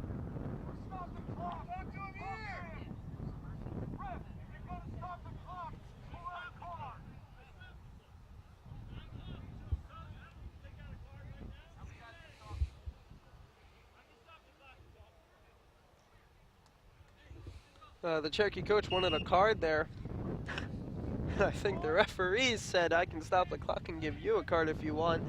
The Cherokee coach wanted a card there. I think the referees said, I can stop the clock and give you a card if you want.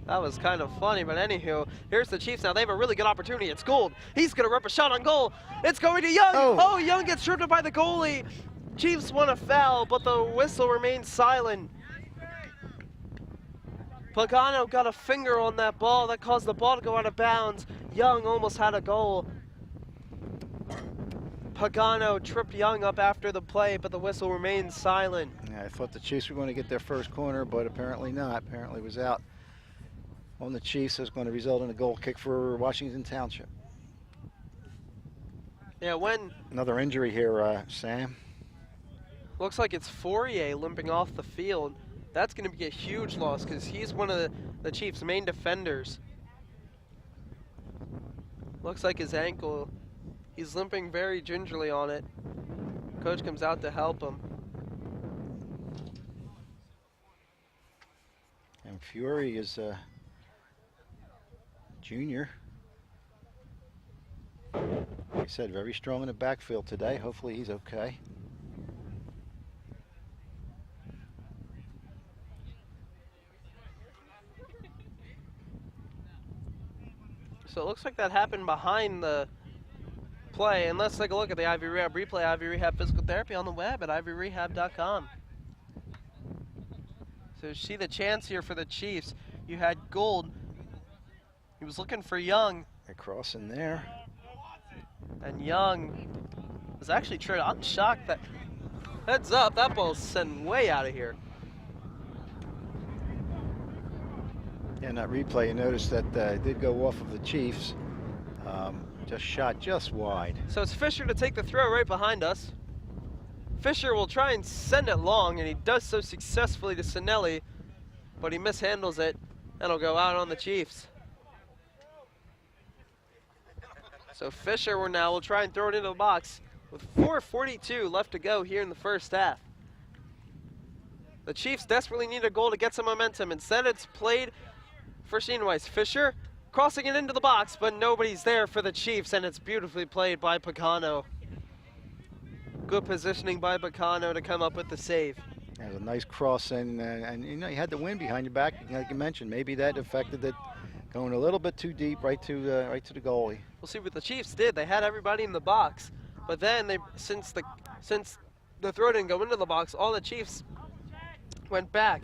That was kind of funny, but anywho, here's the Chiefs now. They have a really good opportunity. It's Gould. He's going to rip a shot on goal. It's going to Young. Oh, Young gets tripped up by the goalie. Chiefs want a foul, but the whistle remains silent. Pagano got a finger on that ball. That caused the ball to go out of bounds. Young almost had a goal. Pagano tripped Young up after the play, but the whistle remains silent. Yeah, I thought the Chiefs were going to get their first corner, but apparently not. Apparently it was out on the Chiefs. Is going to result in a goal kick for Washington Township. Yeah, when... Another injury here, Sam. Looks like it's Fourier limping off the field. That's going to be a huge loss because he's one of the Chiefs' main defenders. Looks like his ankle, he's limping very gingerly on it. Coach comes out to help him. And Fury is a junior. Like I said, very strong in the backfield today. Hopefully he's okay. So it looks like that happened behind the play. And let's take a look at the Ivy Rehab replay, Ivy Rehab Physical Therapy on the web at ivyrehab.com. So you see the chance here for the Chiefs. You had Gould. He was looking for Young. They're crossing there. And Young was actually tripped. I'm shocked that, heads up, that ball's sent way out of here. Yeah, in that replay, you notice that it did go off of the Chiefs. Just shot just wide. So it's Fisher to take the throw right behind us. Fisher will try and send it long, and he does so successfully to Sinelli, but he mishandles it, and it'll go out on the Chiefs. So Fisher will try and throw it into the box with 4:42 left to go here in the first half. The Chiefs desperately need a goal to get some momentum. Instead, it's played for Sheenweiss. Fisher crossing it into the box, but nobody's there for the Chiefs, and it's beautifully played by Pagano. Good positioning by Pagano to come up with the save. It was a nice cross, and you know, you had the wind behind your back, like you mentioned. Maybe that affected it, going a little bit too deep, right to the goalie. We'll see what the Chiefs did. They had everybody in the box, but then since the throw didn't go into the box, all the Chiefs went back.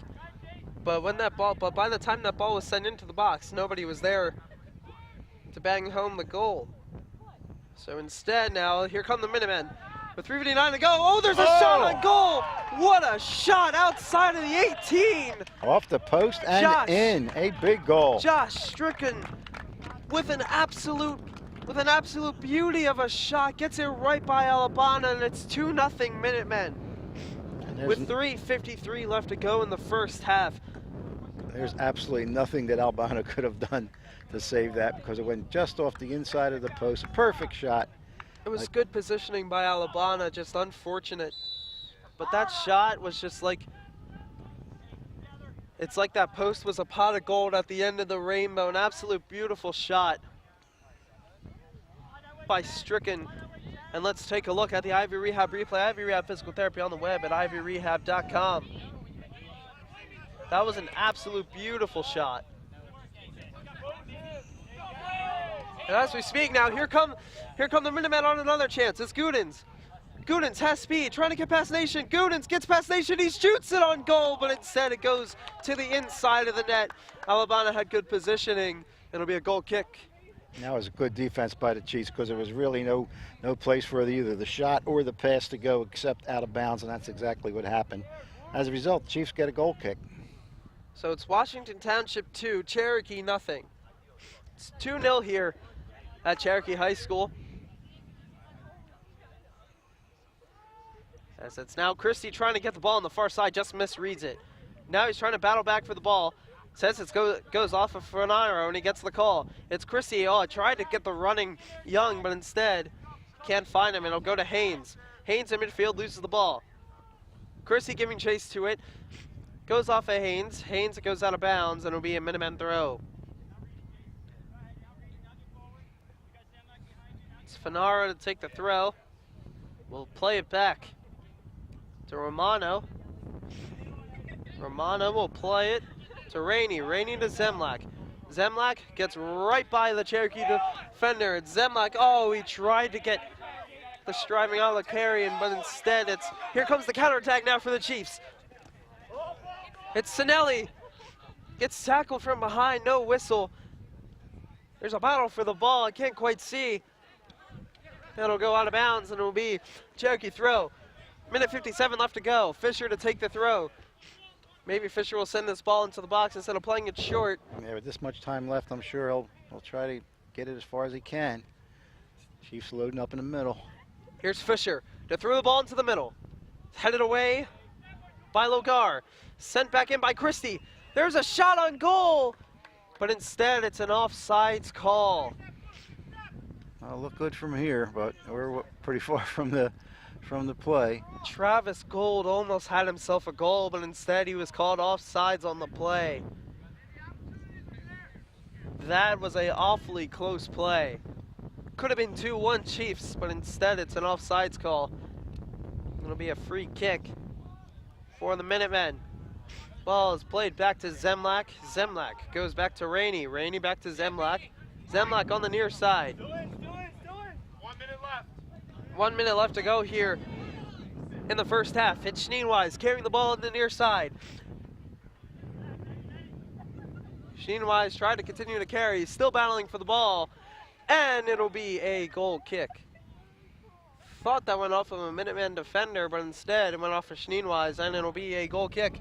But by the time that ball was sent into the box, nobody was there to bang home the goal. So instead now, here come the Minutemen. With 3:59 to go, oh, there's a shot on goal! What a shot outside of the 18! Off the post and in, a big goal. Josh Stricken with an absolute beauty of a shot, gets it right by Alabama, and it's 2-0 Minutemen. With 3:53 left to go in the first half. There's absolutely nothing that Albano could have done to save that because it went just off the inside of the post. Perfect shot. It was good positioning by Alabama, just unfortunate. But that shot was just like, it's like that post was a pot of gold at the end of the rainbow. An absolute beautiful shot by Stricken. And let's take a look at the Ivy Rehab replay, Ivy Rehab Physical Therapy on the web at ivyrehab.com. That was an absolute beautiful shot. And as we speak now, here come the Minutemen on another chance. It's Gudins. Gudins has speed, trying to get past Nation. Gudins gets past Nation, he shoots it on goal, but instead it goes to the inside of the net. Alabama had good positioning. It'll be a goal kick. That was a good defense by the Chiefs because there was really no place for either the shot or the pass to go except out of bounds, and that's exactly what happened. As a result, the Chiefs get a goal kick. So it's Washington Township 2, Cherokee nothing. It's 2-0 here at Cherokee High School. As it's now Christie trying to get the ball on the far side, just misreads it. Now he's trying to battle back for the ball. Says it goes off of Fernaro and he gets the call. It's Christie. Oh, tried to get the running Young, but instead can't find him, and it'll go to Haynes. Haynes in midfield loses the ball. Christie giving chase to it. Goes off of Haynes. Haynes goes out of bounds, and it'll be a Minutemen throw. It's Fernaro to take the throw. We'll play it back to Romano. Romano will play it. to Rainey. Rainey to Zemlak. Zemlak gets right by the Cherokee defender. It's Zemlak. Oh, he tried to get the striving on the carrying, but instead here comes the counterattack now for the Chiefs. It's Sinelli. Gets tackled from behind, no whistle. There's a battle for the ball, I can't quite see. It'll go out of bounds and it'll be Cherokee throw. Minute 57 left to go. Fisher to take the throw. Maybe Fisher will send this ball into the box instead of playing it short. Yeah, with this much time left, I'm sure he'll try to get it as far as he can. Chiefs loading up in the middle. Here's Fisher to throw the ball into the middle. Headed away by Logar. Sent back in by Christie. There's a shot on goal, but instead it's an offsides call. I'll look good from here, but we're pretty far from the play. Travis Gold almost had himself a goal, but instead he was called offsides on the play. That was a awfully close play. Could have been 2-1 Chiefs, but instead it's an offsides call. It'll be a free kick for the Minutemen. Ball is played back to Zemlak. Zemlak goes back to Rainey. Rainey back to Zemlak. Zemlak on the near side. 1 minute left. 1 minute left to go here in the first half. It's Schneenwise carrying the ball on the near side. Schneenwise tried to continue to carry. He's still battling for the ball. And it'll be a goal kick. Thought that went off of a Minuteman defender, but instead it went off of Schneenwise, and it'll be a goal kick.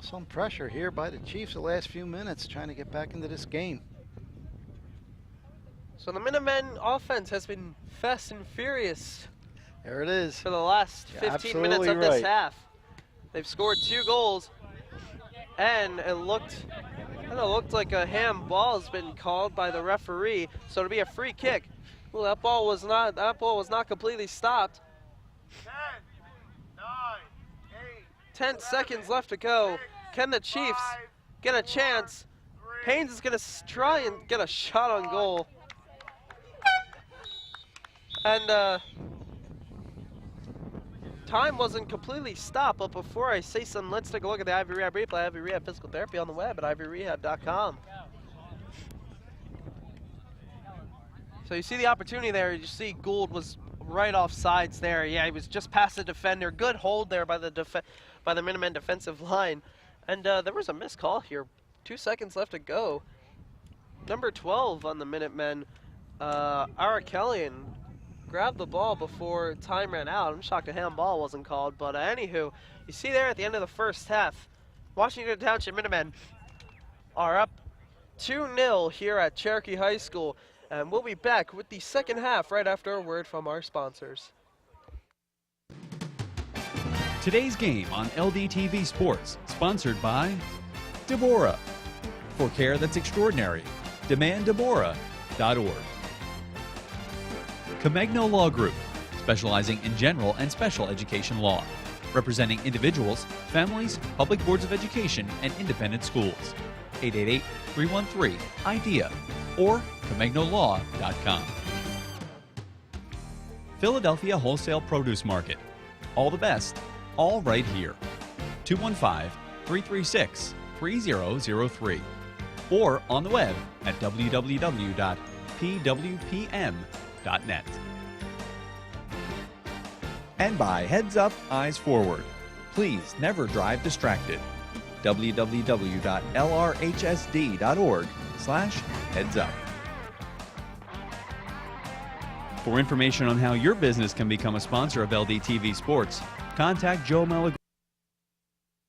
Some pressure here by the Chiefs the last few minutes trying to get back into this game. So the Minutemen offense has been fast and furious There it is. for the last You're 15 minutes of absolutely this right. half. They've scored 2 goals, and it looked like a handball's been called by the referee, so it'll be a free kick. Well, that ball was not completely stopped. 10, 9, 8, 10 seconds left to go. Can the Chiefs get a chance? Haynes is going to try and get a shot on goal. And time wasn't completely stopped, but before I say something, let's take a look at the Ivy Rehab replay. Ivy Rehab Physical Therapy on the web at ivyrehab.com. So you see the opportunity there. You see Gould was right off sides there. Yeah, he was just past the defender. Good hold there by the Minutemen defensive line. And there was a missed call here. 2 seconds left to go. Number 12 on the Minutemen, Arakelian, grabbed the ball before time ran out. I'm shocked a handball wasn't called, but anywho, you see there at the end of the first half, Washington Township Minutemen are up 2-0 here at Cherokee High School. And we'll be back with the second half right after a word from our sponsors. Today's game on LDTV Sports, sponsored by Deborah. For care that's extraordinary, demanddeborah.org. Comegno Law Group, specializing in general and special education law, representing individuals, families, public boards of education, and independent schools. 888-313-IDEA or ComegnoLaw.com. Philadelphia Wholesale Produce Market. All the best, all right here. 215-336-3003 or on the web at www.pwpm.net. And by Heads Up, Eyes Forward. Please never drive distracted. www.lrhsd.org/heads-up. For information on how your business can become a sponsor of LDTV Sports, contact Joe Malagrana,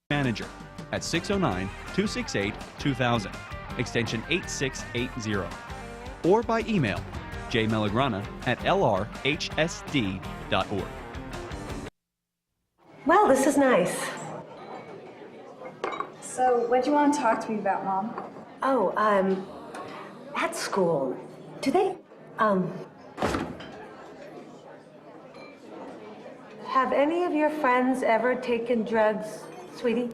manager, at 609-268-2000, extension 8680, or by email, jmalagrana@lrhsd.org. Well, this is nice. So, what do you want to talk to me about, Mom? Oh, at school, do they, have any of your friends ever taken drugs, sweetie?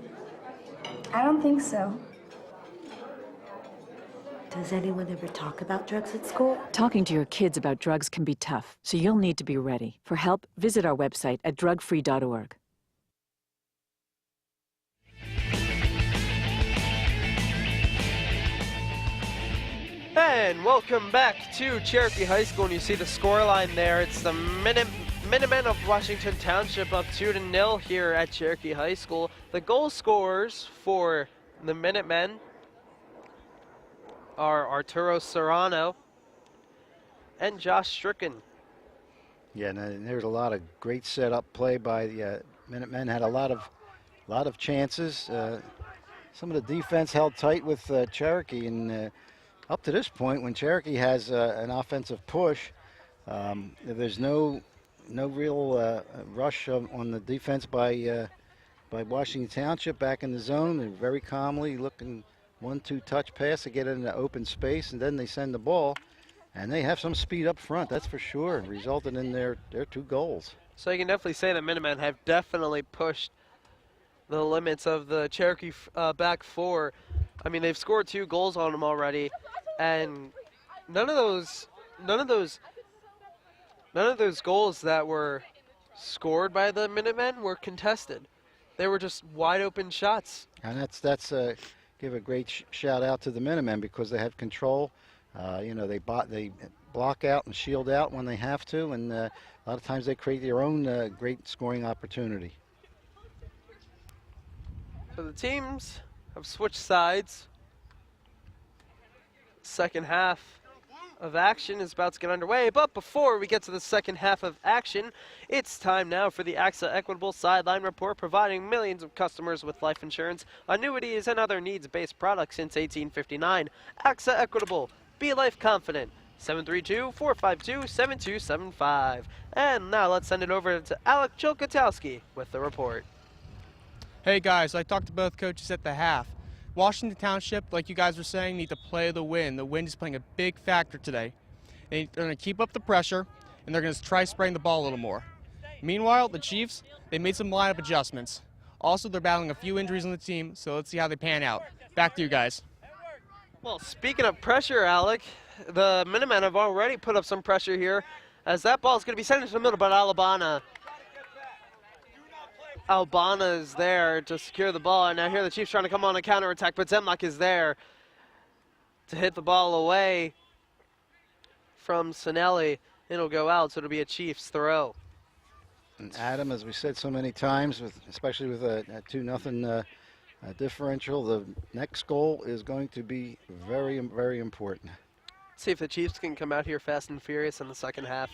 I don't think so. Does anyone ever talk about drugs at school? Talking to your kids about drugs can be tough, so you'll need to be ready. For help, visit our website at drugfree.org. And welcome back to Cherokee High School, and you see the scoreline there. It's the Minutemen of Washington Township up 2-0 here at Cherokee High School. The goal scorers for the Minutemen are Arturo Serrano and Josh Stricken. Yeah, and there's a lot of great setup play by the Minutemen. Had a lot of chances. Some of the defense held tight with Cherokee, and up to this point, when Cherokee has an offensive push, there's no real rush on the defense by Washington Township back in the zone. They're very calmly looking 1-2 touch pass to get it into open space, and then they send the ball. And they have some speed up front, that's for sure, resulting in their 2 goals. So you can definitely say the Minutemen have definitely pushed the limits of the Cherokee back four. I mean, they've scored 2 goals on them already, and none of those goals that were scored by the Minutemen were contested. They were just wide open shots. And that's give a great shout out to the Minutemen, because they have control. You know, they block out and shield out when they have to, and a lot of times they create their own great scoring opportunity. So the teams have switched sides. Second half of action is about to get underway, but before we get to the second half of action, it's time now for the AXA Equitable Sideline Report, providing millions of customers with life insurance, annuities, and other needs-based products since 1859. AXA Equitable. Be life confident. 732-452-7275. And now let's send it over to Alec Chilkotowski with the report. Hey guys, I talked to both coaches at the half. Washington Township, like you guys were saying, need to play the wind. The wind is playing a big factor today. They're going to keep up the pressure, and they're going to try spraying the ball a little more. Meanwhile, the Chiefs, they made some lineup adjustments. Also, they're battling a few injuries on the team, so let's see how they pan out. Back to you guys. Well, speaking of pressure, Alec, the Minutemen have already put up some pressure here, as that ball is going to be sent into the middle, but Albana is there to secure the ball, and now here the Chiefs trying to come on a counterattack, but Zemlak is there to hit the ball away from Sinelli. It'll go out, so it'll be a Chiefs throw. And Adam, as we said so many times, especially with a 2-0 differential, the next goal is going to be very, very important. See if the Chiefs can come out here fast and furious in the second half.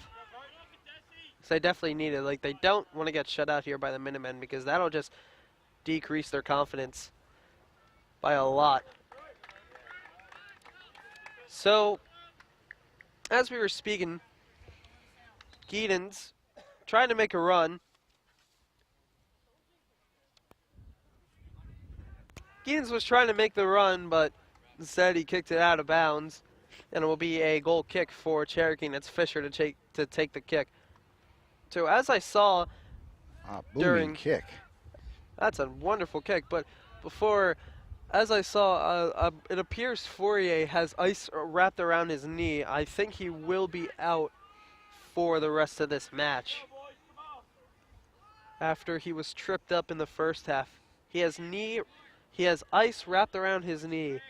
So they definitely need it. Like, they don't want to get shut out here by the Minutemen, because that'll just decrease their confidence by a lot. So, as we were speaking, Geedens trying to make a run. Geedens was trying to make the run, but instead he kicked it out of bounds, and it will be a goal kick for Cherokee, and it's Fisher to take the kick. So as I saw during kick, that's a wonderful kick. But before, as I saw, it appears Fourier has ice wrapped around his knee. I think he will be out for the rest of this match. After he was tripped up in the first half, he has ice wrapped around his knee.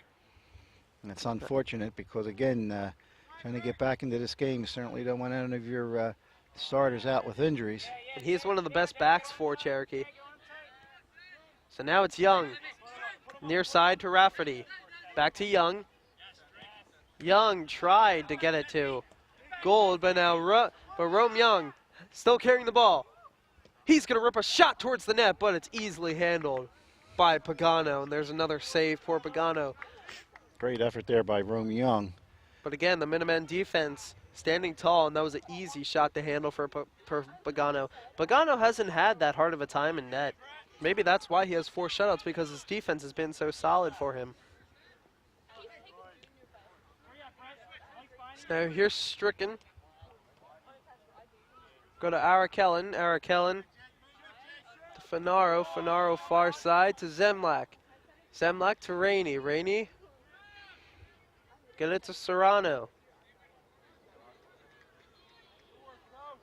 And it's unfortunate, because again, trying to get back into this game, you certainly don't want any of your starters out with injuries. And he's one of the best backs for Cherokee. So now it's Young. Near side to Rafferty. Back to Young. Young tried to get it to Gold, but now Rome Young still carrying the ball. He's going to rip a shot towards the net, but it's easily handled by Pagano. And there's another save for Pagano. Great effort there by Rome Young. But again, the Minutemen defense standing tall, and that was an easy shot to handle for Pagano. Pagano hasn't had that hard of a time in net. Maybe that's why he has 4 shutouts, because his defense has been so solid for him. So now here's Stricken. Go to Arakellen. Arakellen to Finaro. Finaro far side to Zemlak. Zemlak to Rainey. Rainey. Get it to Serrano.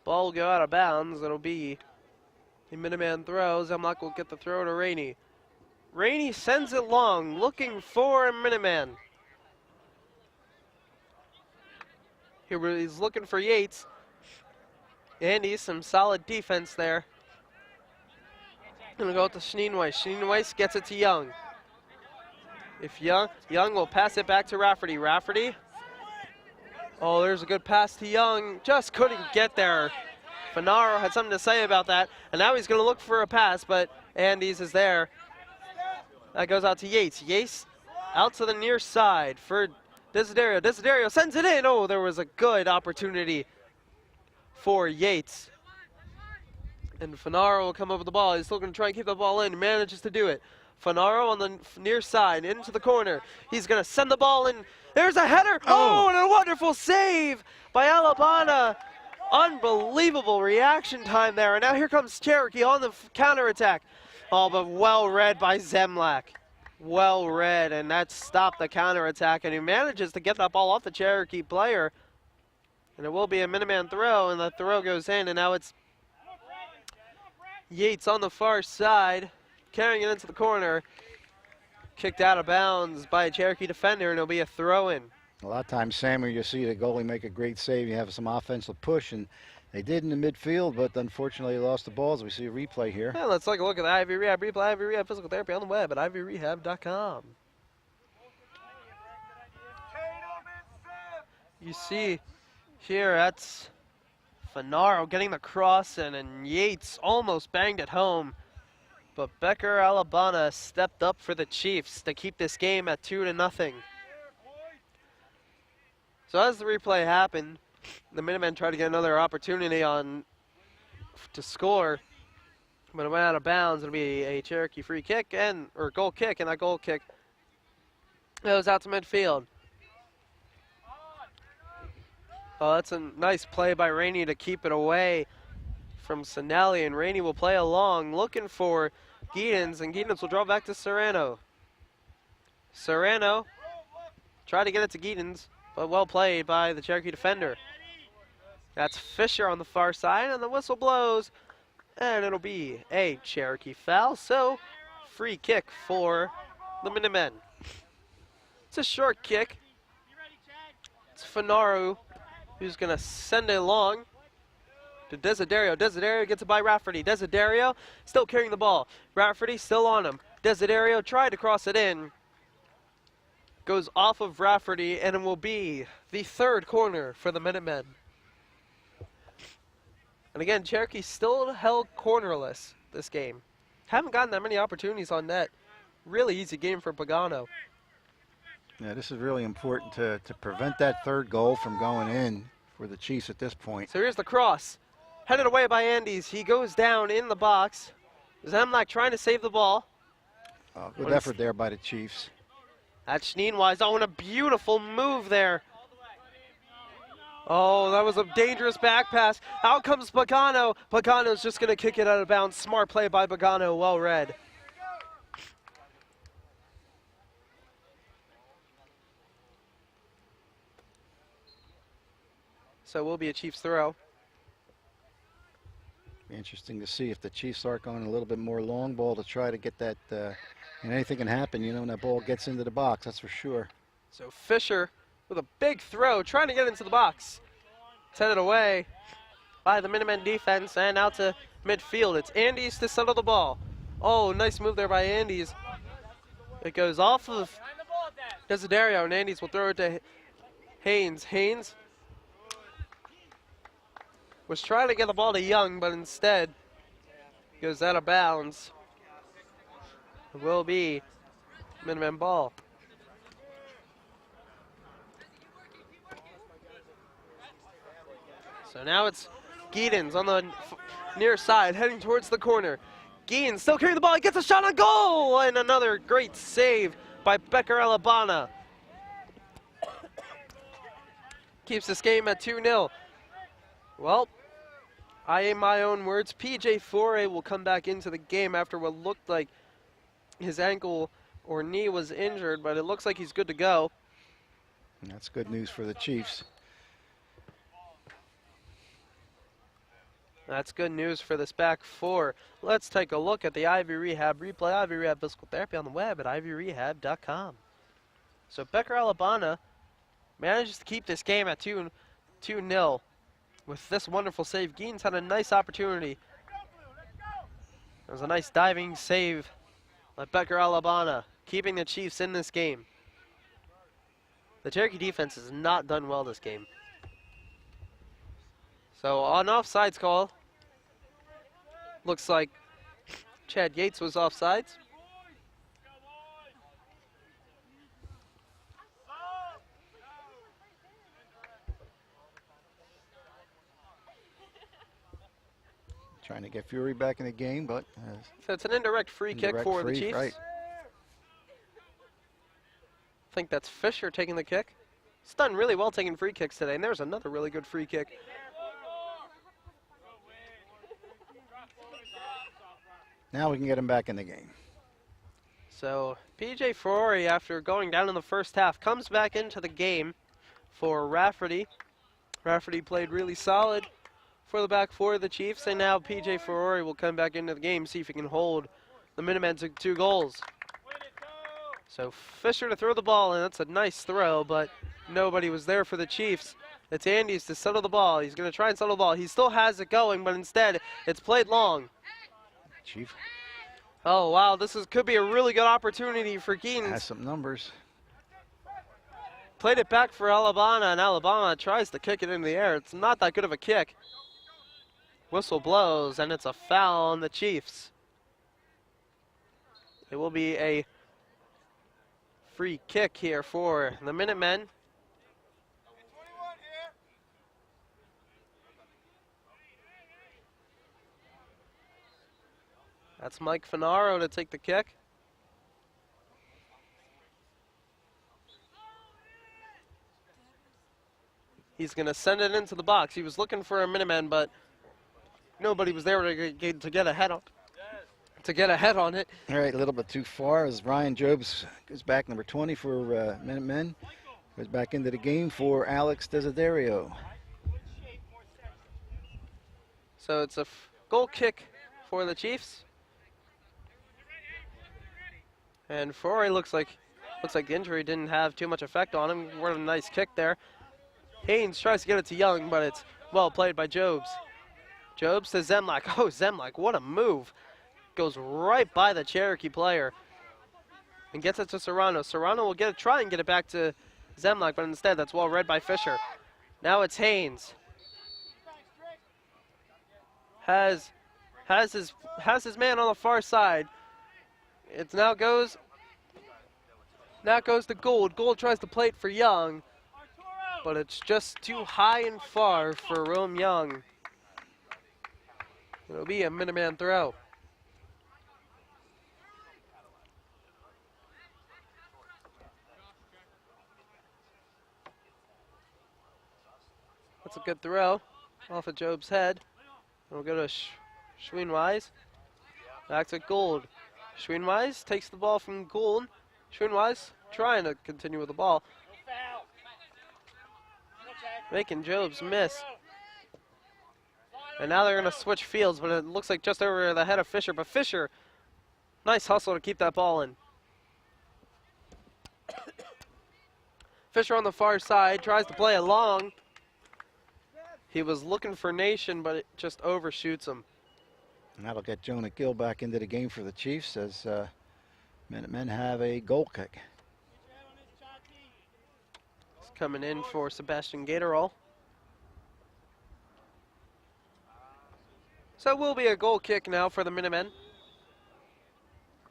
Ball will go out of bounds. It'll be a Minuteman throw. Zemlak will get the throw to Rainey. Rainey sends it long, looking for a Minuteman. He's looking for Yates. Andy, some solid defense there. Gonna go to Schneenweiss. Schneenweiss gets it to Young. If Young will pass it back to Rafferty. Rafferty. Oh, there's a good pass to Young. Just couldn't get there. Finaro had something to say about that, and now he's gonna look for a pass, but Andes is there. That goes out to Yates. Yates out to the near side for Desiderio. Desiderio sends it in. Oh, there was a good opportunity for Yates. And Finaro will come up with the ball. He's still going to try and keep the ball in. Manages to do it. Finaro on the near side into the corner. He's going to send the ball in. There's a header. Oh, and a wonderful save by Alabama. Unbelievable reaction time there. And now here comes Cherokee on the counterattack. Oh, but well read by Zemlak. Well read, and that stopped the counterattack. And he manages to get that ball off the Cherokee player. And it will be a Minuteman throw, and the throw goes in, and now it's Yates on the far side, carrying it into the corner. Kicked out of bounds by a Cherokee defender, and it'll be a throw-in. A lot of times, Sammy, you see the goalie make a great save. You have some offensive push, and they did in the midfield, but unfortunately lost the ball as we see a replay here. Yeah, let's take a look at the Ivy Rehab replay. Ivy Rehab Physical Therapy on the web at ivyrehab.com. You see here, that's Finaro getting the cross in, and Yates almost banged it home. But Becker Alabama stepped up for the Chiefs to keep this game at 2-0. So as the replay happened, the Minutemen tried to get another opportunity to score, but it went out of bounds. It'll be a Cherokee free kick or goal kick, and that goal kick goes out to midfield. Oh, that's a nice play by Rainey to keep it away from Sinelli, and Rainey will play along, looking for Giedens, and Giedens will draw back to Serrano. Serrano tried to get it to Giedens, but well played by the Cherokee defender. That's Fisher on the far side, and the whistle blows, and it'll be a Cherokee foul, so free kick for the Minutemen. It's a short kick. It's Finaro who's going to send it along to Desiderio. Desiderio gets it by Rafferty. Desiderio still carrying the ball. Rafferty still on him. Desiderio tried to cross it in. Goes off of Rafferty, and it will be the third corner for the Minutemen. And again, Cherokee still held cornerless this game. Haven't gotten that many opportunities on net. Really easy game for Pagano. Yeah, this is really important to prevent that third goal from going in for the Chiefs at this point. So here's the cross. Headed away by Andes. He goes down in the box. Zemlak trying to save the ball. Oh, good effort there by the Chiefs. That's Schneenweiss. Oh, and a beautiful move there. Oh, that was a dangerous back pass. Out comes Pagano. Pagano's just going to kick it out of bounds. Smart play by Pagano. Well read. So it will be a Chiefs throw. Be interesting to see if the Chiefs start going a little bit more long ball to try to get that, and anything can happen, you know, when that ball gets into the box, that's for sure. So Fisher with a big throw, trying to get into the box. It's headed away by the Minutemen defense and out to midfield. It's Andes to settle the ball. Oh, nice move there by Andes. It goes off of Desiderio, and Andes will throw it to Haynes. Haynes was trying to get the ball to Young, but instead goes out of bounds. It will be Minutemen ball. So now it's Giedens on the near side, heading towards the corner. Giedens still carrying the ball. He gets a shot on goal, and another great save by Becker Alabama. Keeps this game at 2-0. Well, I am my own words. PJ Foray will come back into the game after what looked like his ankle or knee was injured, but it looks like he's good to go. And that's good news for the Chiefs. That's good news for this back four. Let's take a look at the Ivy Rehab replay. Ivy Rehab Physical Therapy on the web at ivyrehab.com. So Becker Alabama manages to keep this game at 2-0. 2-0. With this wonderful save, Geens had a nice opportunity. It was a nice diving save by Becker Alabana, keeping the Chiefs in this game. The Cherokee defense has not done well this game. So on offsides call, looks like Chad Yates was offsides. Trying to get Fury back in the game, but so it's an indirect free kick for the Chiefs. Right. I think that's Fisher taking the kick. He's done really well taking free kicks today, and there's another really good free kick. Now we can get him back in the game. So PJ Ferrari, after going down in the first half, comes back into the game for Rafferty. Rafferty played really solid for the back four of the Chiefs, and now PJ Ferrari will come back into the game, see if he can hold the Minutemen to 2 goals. So Fisher to throw the ball, and that's a nice throw, but nobody was there for the Chiefs. It's Andes to settle the ball. He's going to try and settle the ball. He still has it going, but instead it's played long. Chief. Oh, wow, could be a really good opportunity for Geens. Has some numbers. Played it back for Alabama, and Alabama tries to kick it into the air. It's not that good of a kick. Whistle blows, and it's a foul on the Chiefs. It will be a free kick here for the Minutemen. That's Mike Finaro to take the kick. He's going to send it into the box. He was looking for a Minuteman, but nobody was there to get ahead on it. All right, a little bit too far as Ryan Jobs goes back, number 20 for Minutemen. Goes back into the game for Alex Desiderio. So it's a goal kick for the Chiefs. And Ferrari looks like the injury didn't have too much effect on him. What a nice kick there. Haynes tries to get it to Young, but it's well played by Jobs. Jobs to Zemlak. Oh, Zemlak, what a move. Goes right by the Cherokee player and gets it to Serrano. Serrano will try and get it back to Zemlak, but instead that's well read by Fisher. Now it's Haynes. Has his man on the far side. It now goes to Gould. Gould tries to play it for Young, but it's just too high and far for Rome Young. It'll be a Minuteman throw. That's a good throw off of Job's head. We'll go to Schweenwise. Back to Gould. Schweenwise takes the ball from Gould. Schweenwise trying to continue with the ball. Making Jobs miss. And now they're going to switch fields, but it looks like just over the head of Fisher. But Fisher, nice hustle to keep that ball in. Fisher on the far side, tries to play it long. He was looking for Nation, but it just overshoots him. And that'll get Jonah Gill back into the game for the Chiefs as Minutemen have a goal kick. He's coming in for Sebastian Gatorall. So it will be a goal kick now for the Minutemen.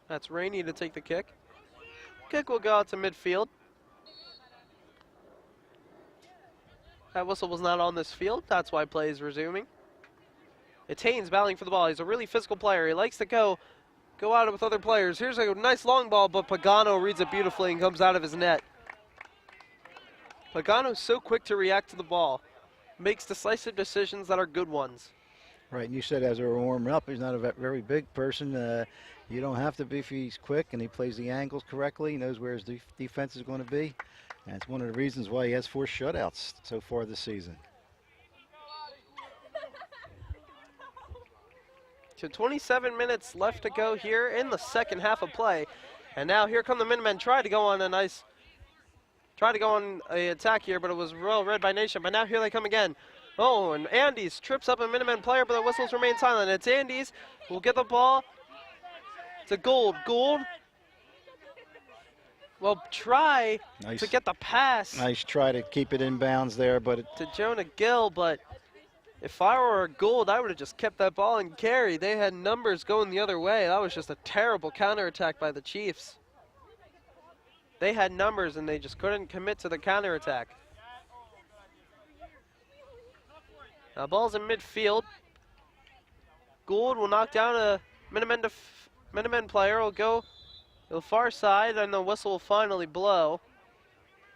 That's Rainey to take the kick. Kick will go out to midfield. That whistle was not on this field. That's why play is resuming. It's Haynes battling for the ball. He's a really physical player. He likes to go out with other players. Here's a nice long ball, but Pagano reads it beautifully and comes out of his net. Pagano's so quick to react to the ball. Makes decisive decisions that are good ones. Right, and you said as we were warming up, he's not a very big person. You don't have to be if he's quick and he plays the angles correctly. He knows where his defense is going to be. And it's one of the reasons why he has 4 shutouts so far this season. So 27 minutes left to go here in the second half of play. And now here come the Minutemen, try to go on a nice Tried to go on the attack here, but it was well read by Nation. But now here they come again. Oh, and Andes trips up a Minutemen player, but the whistles remain silent. It's Andes who will get the ball to Gould. Gould will try to get the pass. Nice try to keep it in bounds there, but to Jonah Gill, but if I were Gould, I would have just kept that ball and carried. They had numbers going the other way. That was just a terrible counterattack by the Chiefs. They had numbers and they just couldn't commit to the counterattack. Now ball's in midfield. Gould will knock down a Minutemen player. Will go to the far side and the whistle will finally blow.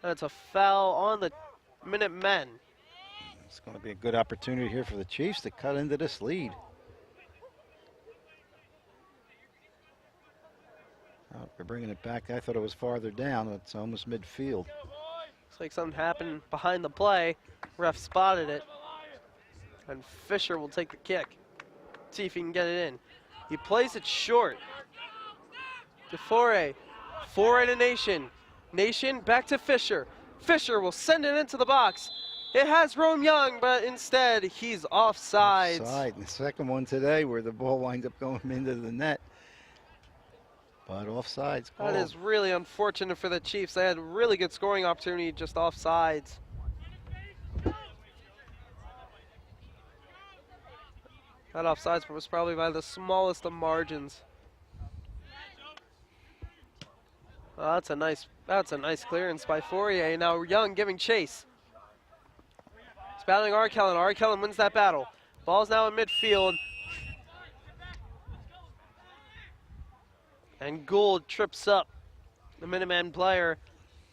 And it's a foul on the Minutemen. it's going to be a good opportunity here for the Chiefs to cut into this lead. Oh, we're bringing it back. I thought it was farther down. It's almost midfield. Looks like something happened behind the play. Ref spotted it. And Fisher will take the kick. See if he can get it in. He plays it short. To Foray. Foray to Nation. Nation back to Fisher. Fisher will send it into the box. It has Rome Young, but instead he's offsides. Offside. The second one today where the ball winds up going into the net. But offsides. That is really unfortunate for the Chiefs. They had a really good scoring opportunity, just offsides. That offsides was probably by the smallest of margins. Oh, that's a nice clearance by Fourier. Now Young giving chase. He's battling Arkellen. Arkellen wins that battle. Ball's now in midfield. And Gould trips up the Minuteman player.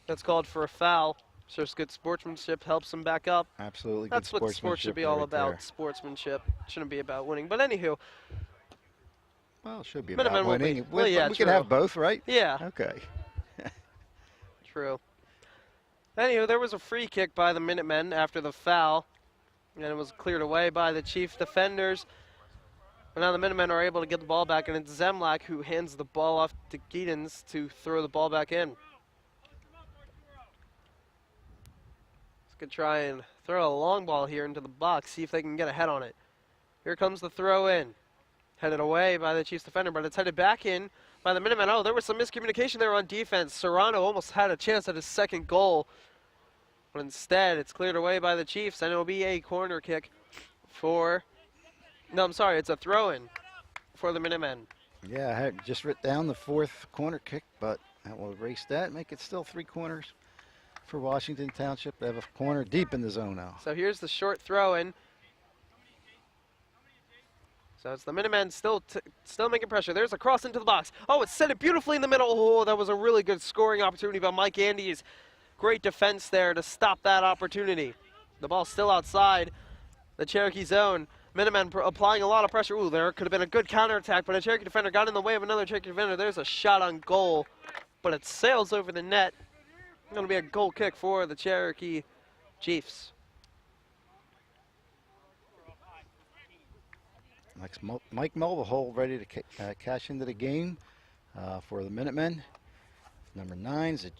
That's called for a foul. So it's good sportsmanship, helps him back up. Absolutely. That's what sports should be all about, there. Sportsmanship. Shouldn't be about winning. But anywho. Well, it should be Minutemen about will winning. be. Well, yeah, we can have both, right? Yeah. Okay. True. Anywho, there was a free kick by the Minutemen after the foul. And it was cleared away by the Chief defenders. But now the Minutemen are able to get the ball back, and it's Zemlak who hands the ball off to Giedens to throw the ball back in. Let's go try and throw a long ball here into the box, see if they can get a head on it. Here comes the throw in. Headed away by the Chiefs defender, but it's headed back in by the Minutemen. Oh, there was some miscommunication there on defense. Serrano almost had a chance at his second goal. But instead, it's cleared away by the Chiefs, and it will be a corner kick for... No, I'm sorry, it's a throw-in for the Minutemen. Yeah, I had just written down the fourth corner kick, but that will erase that, make it still 3 corners for Washington Township. They have a corner deep in the zone now. So here's the short throw-in. So it's the Minutemen still making pressure. There's a cross into the box. Oh, it set it beautifully in the middle. Oh, that was a really good scoring opportunity by Mike Andes. Great defense there to stop that opportunity. The ball's still outside the Cherokee zone. Minutemen applying a lot of pressure. Ooh, there could have been a good counterattack, but a Cherokee defender got in the way of another Cherokee defender. There's a shot on goal, but it sails over the net. It's going to be a goal kick for the Cherokee Chiefs. Next, Mike Mulvihill ready to cash into the game for the Minutemen. Number 9's a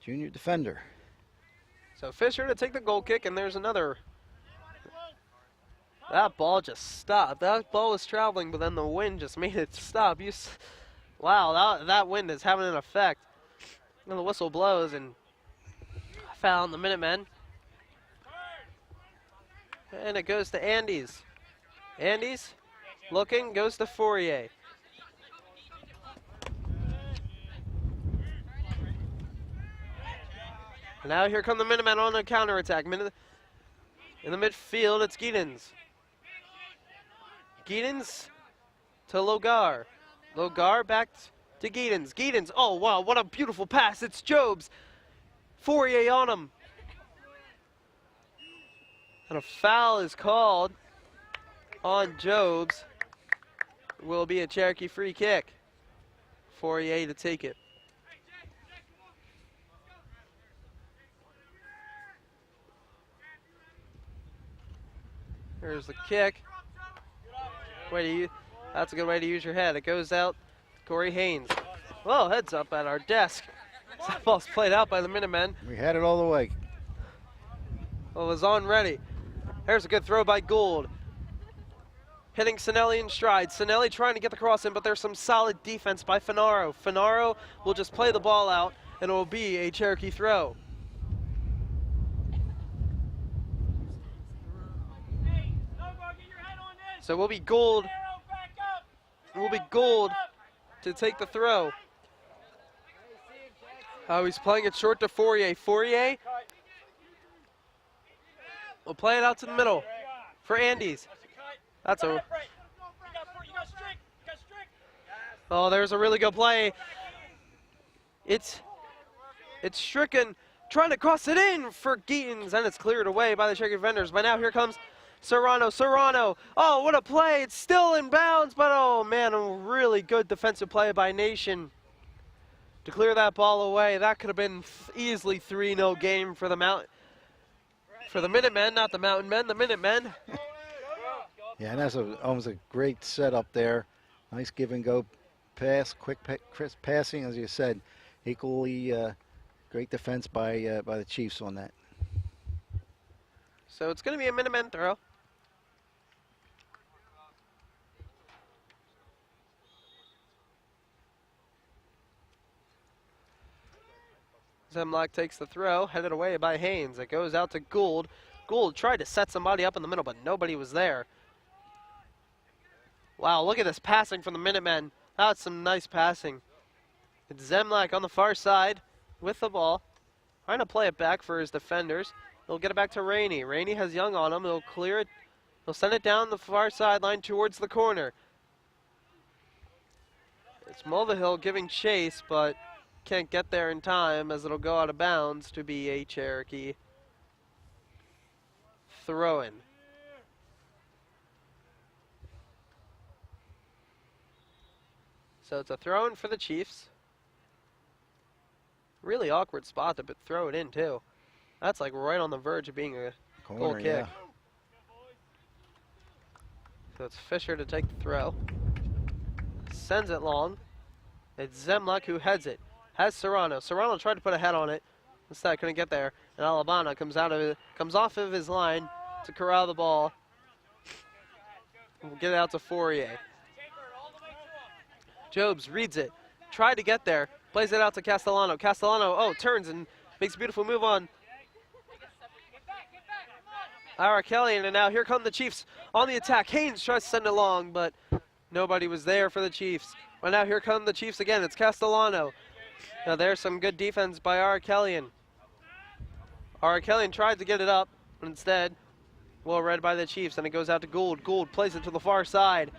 junior defender. So Fisher to take the goal kick, and there's another. That ball just stopped. That ball was traveling, but then the wind just made it stop. Wow, that wind is having an effect. And the whistle blows, and foul on the Minutemen. And it goes to Andes. Andes looking, goes to Fourier. And now here come the Minutemen on the counterattack. In the midfield, it's Giedens. Giedens to Logar. Logar back to Giedens. Giedens, oh wow, what a beautiful pass. It's Jobs. Fourier on him. And a foul is called on Jobs. Will be a Cherokee free kick. Fourier to take it. Here's the kick. That's a good way to use your head. It goes out. Corey Haynes. Well, heads up at our desk. That ball's played out by the Minutemen. We had it all the way. Well, it was on ready. There's a good throw by Gould. Hitting Sinelli in stride. Sinelli trying to get the cross in, but there's some solid defense by Finaro. Finaro will just play the ball out, and it will be a Cherokee throw. So it will be Gould. It will be Gould to take the throw. Oh, he's playing it short to Fourier. Fourier will play it out to the middle for Andes. That's a... Oh, there's a really good play. It's Stricken trying to cross it in for Geetons, and it's cleared away by the Cherokee defenders. But now here comes Serrano. Serrano. Oh, what a play. It's still in bounds, but oh, man, a really good defensive play by Nation to clear that ball away. That could have been easily 3-0 game for the Minutemen, not the Mountain Men, the Minutemen. Yeah, and that's almost a great setup there. Nice give and go pass, crisp passing, as you said. Equally great defense by the Chiefs on that. So it's going to be a Minutemen throw. Zemlach takes the throw, headed away by Haynes. It goes out to Gould. Gould tried to set somebody up in the middle, but nobody was there. Wow, look at this passing from the Minutemen. That's some nice passing. It's Zemlach on the far side with the ball. Trying to play it back for his defenders. He'll get it back to Rainey. Rainey has Young on him. He'll clear it. He'll send it down the far sideline towards the corner. It's Mulvihill giving chase, but can't get there in time as it'll go out of bounds to be a Cherokee throw-in. So it's a throw-in for the Chiefs. Really awkward spot to throw it in, too. That's like right on the verge of being a goal kick. Yeah. So it's Fisher to take the throw. Sends it long. It's Zemlach who heads it. Has Serrano. Serrano tried to put a head on it. Instead, couldn't get there. And Alabama comes off of his line to corral the ball. We'll get it out to Fourier. Jobs reads it. Tried to get there. Plays it out to Castellano. Castellano, turns and makes a beautiful move on Ira Kelly, and now here come the Chiefs on the attack. Haynes tries to send it long, but nobody was there for the Chiefs. Well, now here come the Chiefs again. It's Castellano. Now there's some good defense by Arakelian. Arakelian tried to get it up, but instead, well read by the Chiefs, and it goes out to Gould. Gould plays it to the far side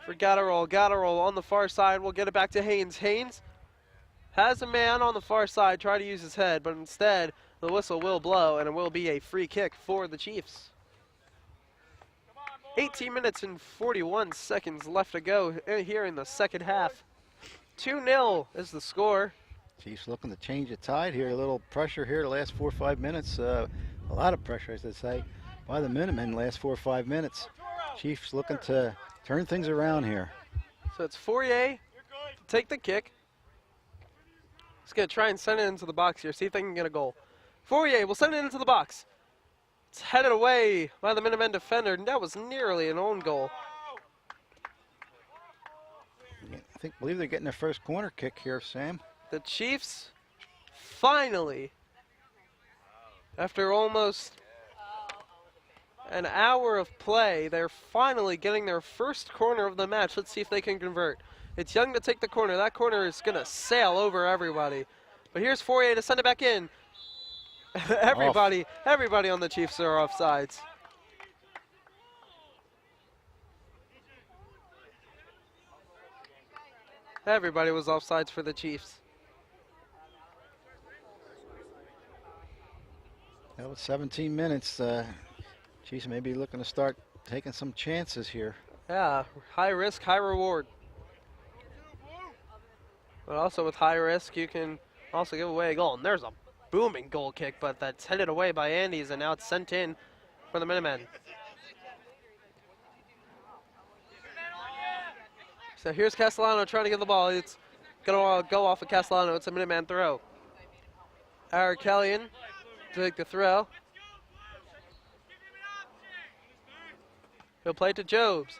for Gatterall. Gatterall on the far side will get it back to Haynes. Haynes has a man on the far side, try to use his head, but instead the whistle will blow, and it will be a free kick for the Chiefs. 18 minutes and 41 seconds left to go here in the second half. 2-0 is the score. Chiefs looking to change the tide here. A little pressure here the last 4 or 5 minutes. A lot of pressure, I should say, by the Minutemen last 4 or 5 minutes. Chiefs looking to turn things around here. So it's Fourier to take the kick. He's going to try and send it into the box here, see if they can get a goal. Fourier will send it into the box. It's headed away by the Minutemen defender, and that was nearly an own goal. I believe they're getting their first corner kick here, Sam. The Chiefs finally, after almost an hour of play, they're finally getting their first corner of the match. Let's see if they can convert. It's Young to take the corner. That corner is going to sail over everybody. But here's Fourier to send it back in. everybody on the Chiefs are offsides. Everybody was offsides for the Chiefs. Well, with 17 minutes, Chiefs may be looking to start taking some chances here. Yeah, high risk, high reward. But also with high risk, you can also give away a goal. And there's a booming goal kick, but that's headed away by Andes, and now it's sent in for the Minutemen. So here's Castellano trying to get the ball. It's Gonna go off of Castellano. It's a Minuteman throw. Arkelian to take the throw. He'll play it to Jobs.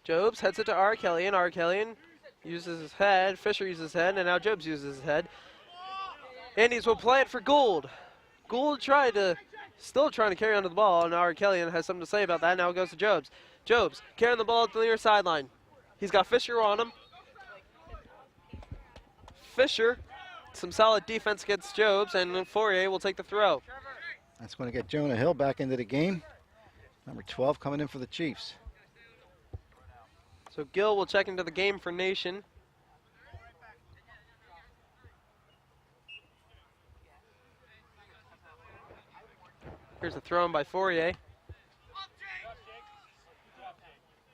Jobs heads it to Arkelian. Arkelian uses his head. Fisher uses his head, and now Jobs uses his head. Andes will play it for Gould. Gould still trying to carry onto the ball, and Arkelian has something to say about that. Now it goes to Jobs. Jobs carrying the ball to the near sideline. He's got Fisher on him. Fisher, some solid defense against Jobs, and Fourier will take the throw. That's going to get Jonah Hill back into the game. Number 12 coming in for the Chiefs. So Gill will check into the game for Nation. Here's a throw in by Fourier.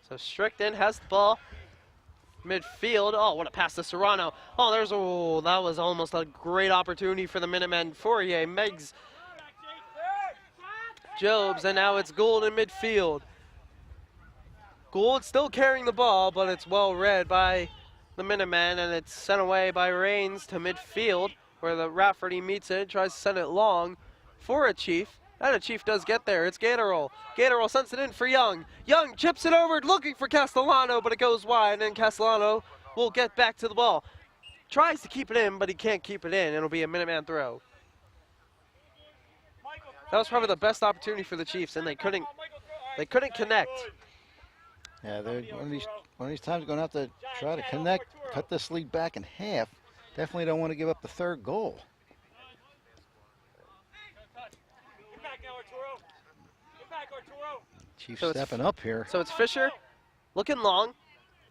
So Strickland has the ball. Midfield. Oh, what a pass to Serrano. Oh, that was almost a great opportunity for the Minutemen. Fourier, Meggs, Jobs, and now it's Gould in midfield. Gould still carrying the ball, but it's well read by the Minutemen, and it's sent away by Rains to midfield, where the Rafferty meets it, tries to send it long for a Chief. And a Chief does get there. It's Gatorol. Gatorol sends it in for Young. Young chips it over, looking for Castellano, but it goes wide, and Castellano will get back to the ball. Tries to keep it in, but he can't keep it in. It'll be a Minuteman throw. That was probably the best opportunity for the Chiefs, and they couldn't connect. Yeah, they're one of these times going to have to try to connect, cut this lead back in half. Definitely don't want to give up the third goal. Chiefs So stepping up here. So it's Fisher looking long.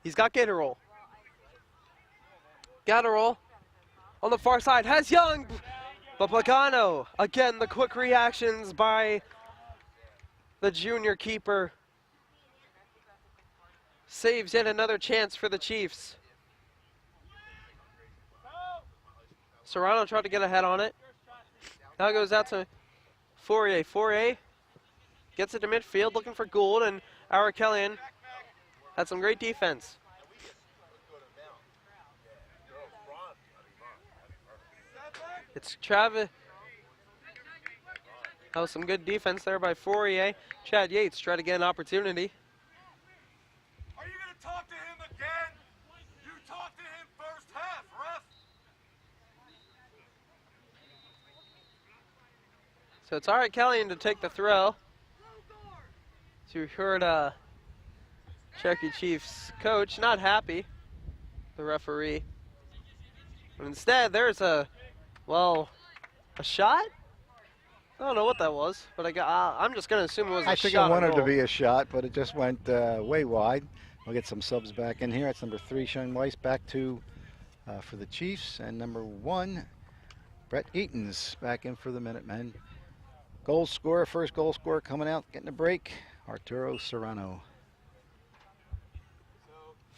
He's got Gatorol. Gatorol on the far side has Young. But Pagano, again, the quick reactions by the junior keeper saves yet another chance for the Chiefs. Serrano tried to get ahead on it. Now it goes out to Fourier. Fourier gets it to midfield, looking for Gould, and Arkelian had some great defense. It's Travis. That was some good defense there by Fourier. Chad Yates tried to get an opportunity. Are you going to talk to him again? You talked to him first half, ref. So it's Arkelian to take the throw. So you heard Cherokee Chiefs coach not happy, the referee. But instead, there's a shot? I don't know what that was, but I'm just going to assume it was a shot. I think it wanted to be a shot, but it just went way wide. We'll get some subs back in here. It's number 3, Shane Weiss, back to for the Chiefs, and number 1, Brett Eaton's back in for the Minutemen. Goal scorer, first goal scorer coming out, getting a break, Arturo Serrano.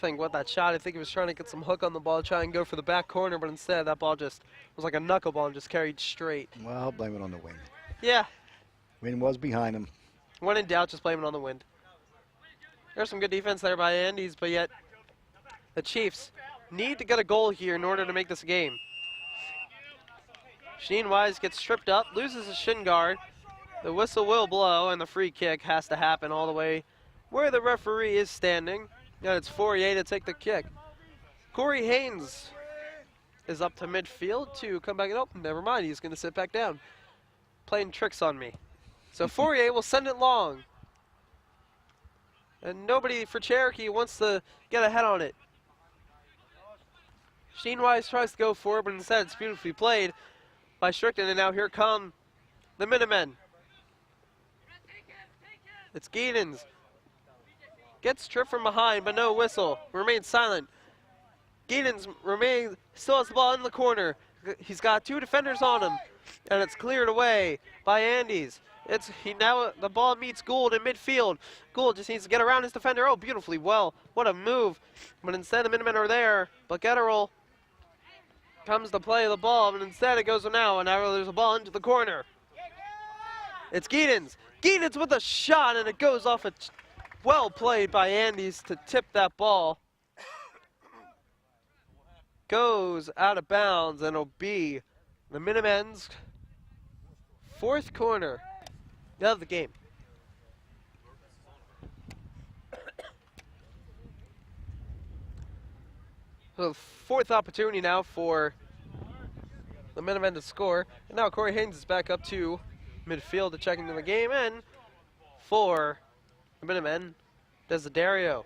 What that shot, I think he was trying to get some hook on the ball, try and go for the back corner, but instead that ball just was like a knuckleball and just carried straight. Well, I'll blame it on the wind. Yeah. Wind was behind him. When in doubt, just blame it on the wind. There's some good defense there by Andes, but yet the Chiefs need to get a goal here in order to make this a game. Sheen Wise gets tripped up, loses his shin guard. The whistle will blow, and the free kick has to happen all the way where the referee is standing. And it's Fourier to take the kick. Corey Haynes is up to midfield to come back. Oh, never mind. He's going to sit back down. Playing tricks on me. So Fourier will send it long. And nobody for Cherokee wants to get ahead on it. Sheenwise tries to go for it, but instead it's beautifully played by Strickland. And now here come the Minutemen. It's Giedens. Gets tripped from behind, but no whistle. Remains silent. Giedens still has the ball in the corner. He's got 2 defenders on him, and it's cleared away by Andes. Now the ball meets Gould in midfield. Gould just needs to get around his defender. Oh, beautifully well. What a move. But instead the Minutemen are there. But Getterol comes to play the ball, but instead it goes now, and now there's a ball into the corner. It's Giedens. Giedens with a shot, and it goes off a well played by Andes to tip that ball. goes out of bounds, and it'll be the Minutemen's 4th corner of the game. So 4th opportunity now for the Minutemen to score. And now Corey Haynes is back up to midfield to check into the game. And for the Minutemen, Desiderio.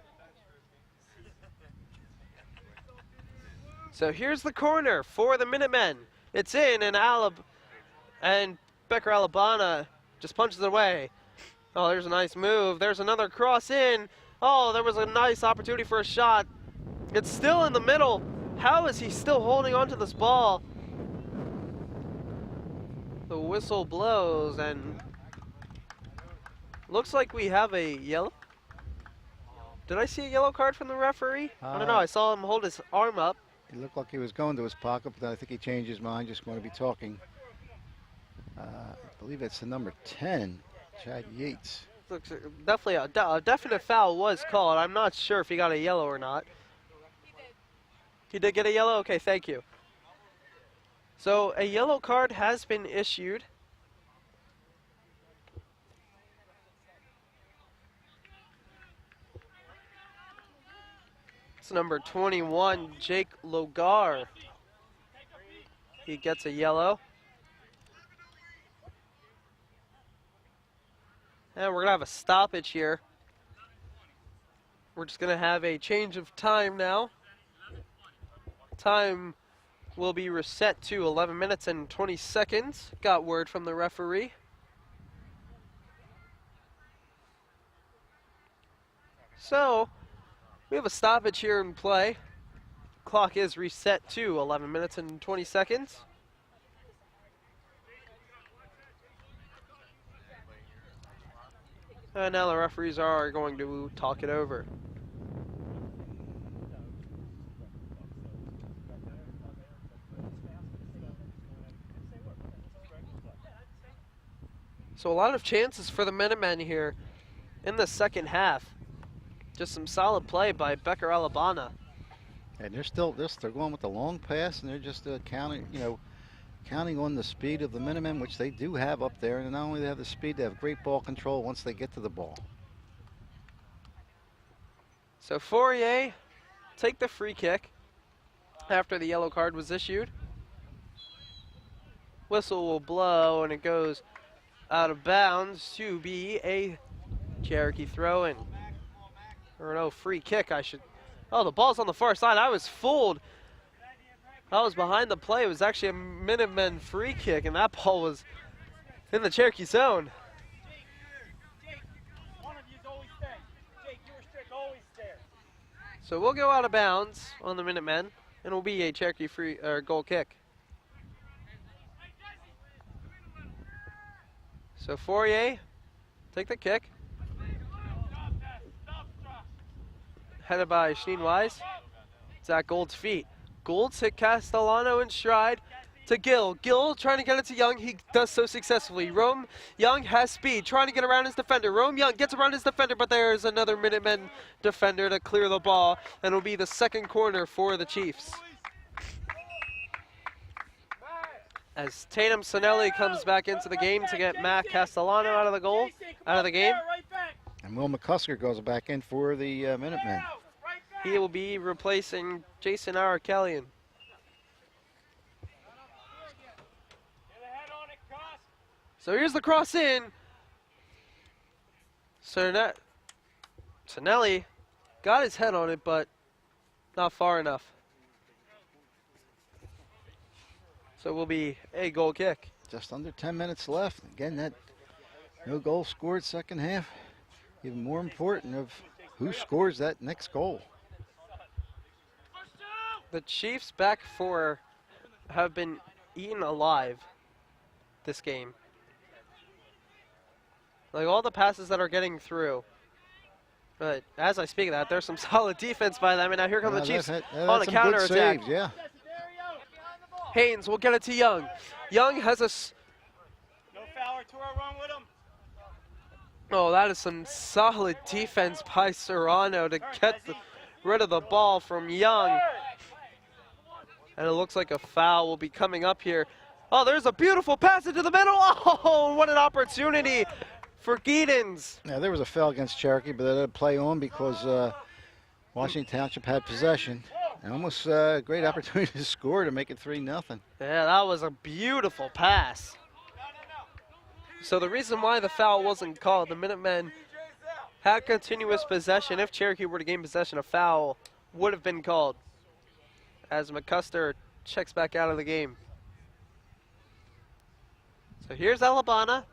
So here's the corner for the Minutemen. It's in, and Becker Alabana just punches it away. Oh, there's a nice move. There's another cross in. Oh, there was a nice opportunity for a shot. It's still in the middle. How is he still holding on to this ball? The whistle blows, and looks like we have a yellow. Did I see a yellow card from the referee? I don't know. I saw him hold his arm up. It looked like he was going to his pocket, but then I think he changed his mind, just going to be talking. I believe it's the number 10, Chad Yates. Looks definitely a definite foul was called. I'm not sure if he got a yellow or not. He did get a yellow? Okay, thank you. So a yellow card has been issued. It's number 21, Jake Logar. He gets a yellow. And we're going to have a stoppage here. We're just going to have a change of time now. Time will be reset to 11 minutes and 20 seconds. Got word from the referee. So, we have a stoppage here in play. Clock is reset to 11 minutes and 20 seconds. And now the referees are going to talk it over. So a lot of chances for the Minutemen here in the second half. Just some solid play by Becker Alabana. And they're going with the long pass, and they're just counting on the speed of the Minutemen, which they do have up there. And not only do they have the speed, they have great ball control once they get to the ball. So Fourier take the free kick after the yellow card was issued. Whistle will blow, and it goes out of bounds to be a Cherokee throw-in. Or no, free kick, I should. Oh, the ball's on the far side. I was fooled. I was behind the play. It was actually a Minutemen free kick, and that ball was in the Cherokee zone. So we'll go out of bounds on the Minutemen, and it will be a Cherokee free goal kick. So Fourier, take the kick. Headed by Sheen Wise. It's at Gold's feet. Gold's hit Castellano in stride to Gill. Gill trying to get it to Young. He does so successfully. Rome Young has speed, trying to get around his defender. Rome Young gets around his defender, but there's another Minutemen defender to clear the ball, and it'll be the second corner for the Chiefs. As Tatum Sinelli comes back into the game to get Matt Castellano out of the game. And Will McCusker goes back in for the Minutemen. He will be replacing Jason Arakelian. So here's the cross in. Sinelli got his head on it, but not far enough. So it will be a goal kick. Just under 10 minutes left. Again, that no goal scored second half. Even more important of who scores that next goal. The Chiefs back four have been eaten alive this game. Like all the passes that are getting through. But as I speak of that, there's some solid defense by them, and now here come the Chiefs on a counterattack. Yeah. Haynes will get it to Young. Young has a. No foul or two are wrong with him. Oh, that is some solid defense by Serrano to get rid of the ball from Young. And it looks like a foul will be coming up here. Oh, there's a beautiful pass into the middle. Oh, what an opportunity for Giedens. Now, there was a foul against Cherokee, but they let it play on because Washington Township had possession. And almost a great opportunity to score to make it 3-0. Yeah, that was a beautiful pass. So the reason why the foul wasn't called, the Minutemen had continuous possession. If Cherokee were to gain possession, a foul would have been called as McCuster checks back out of the game. So here's Alabama.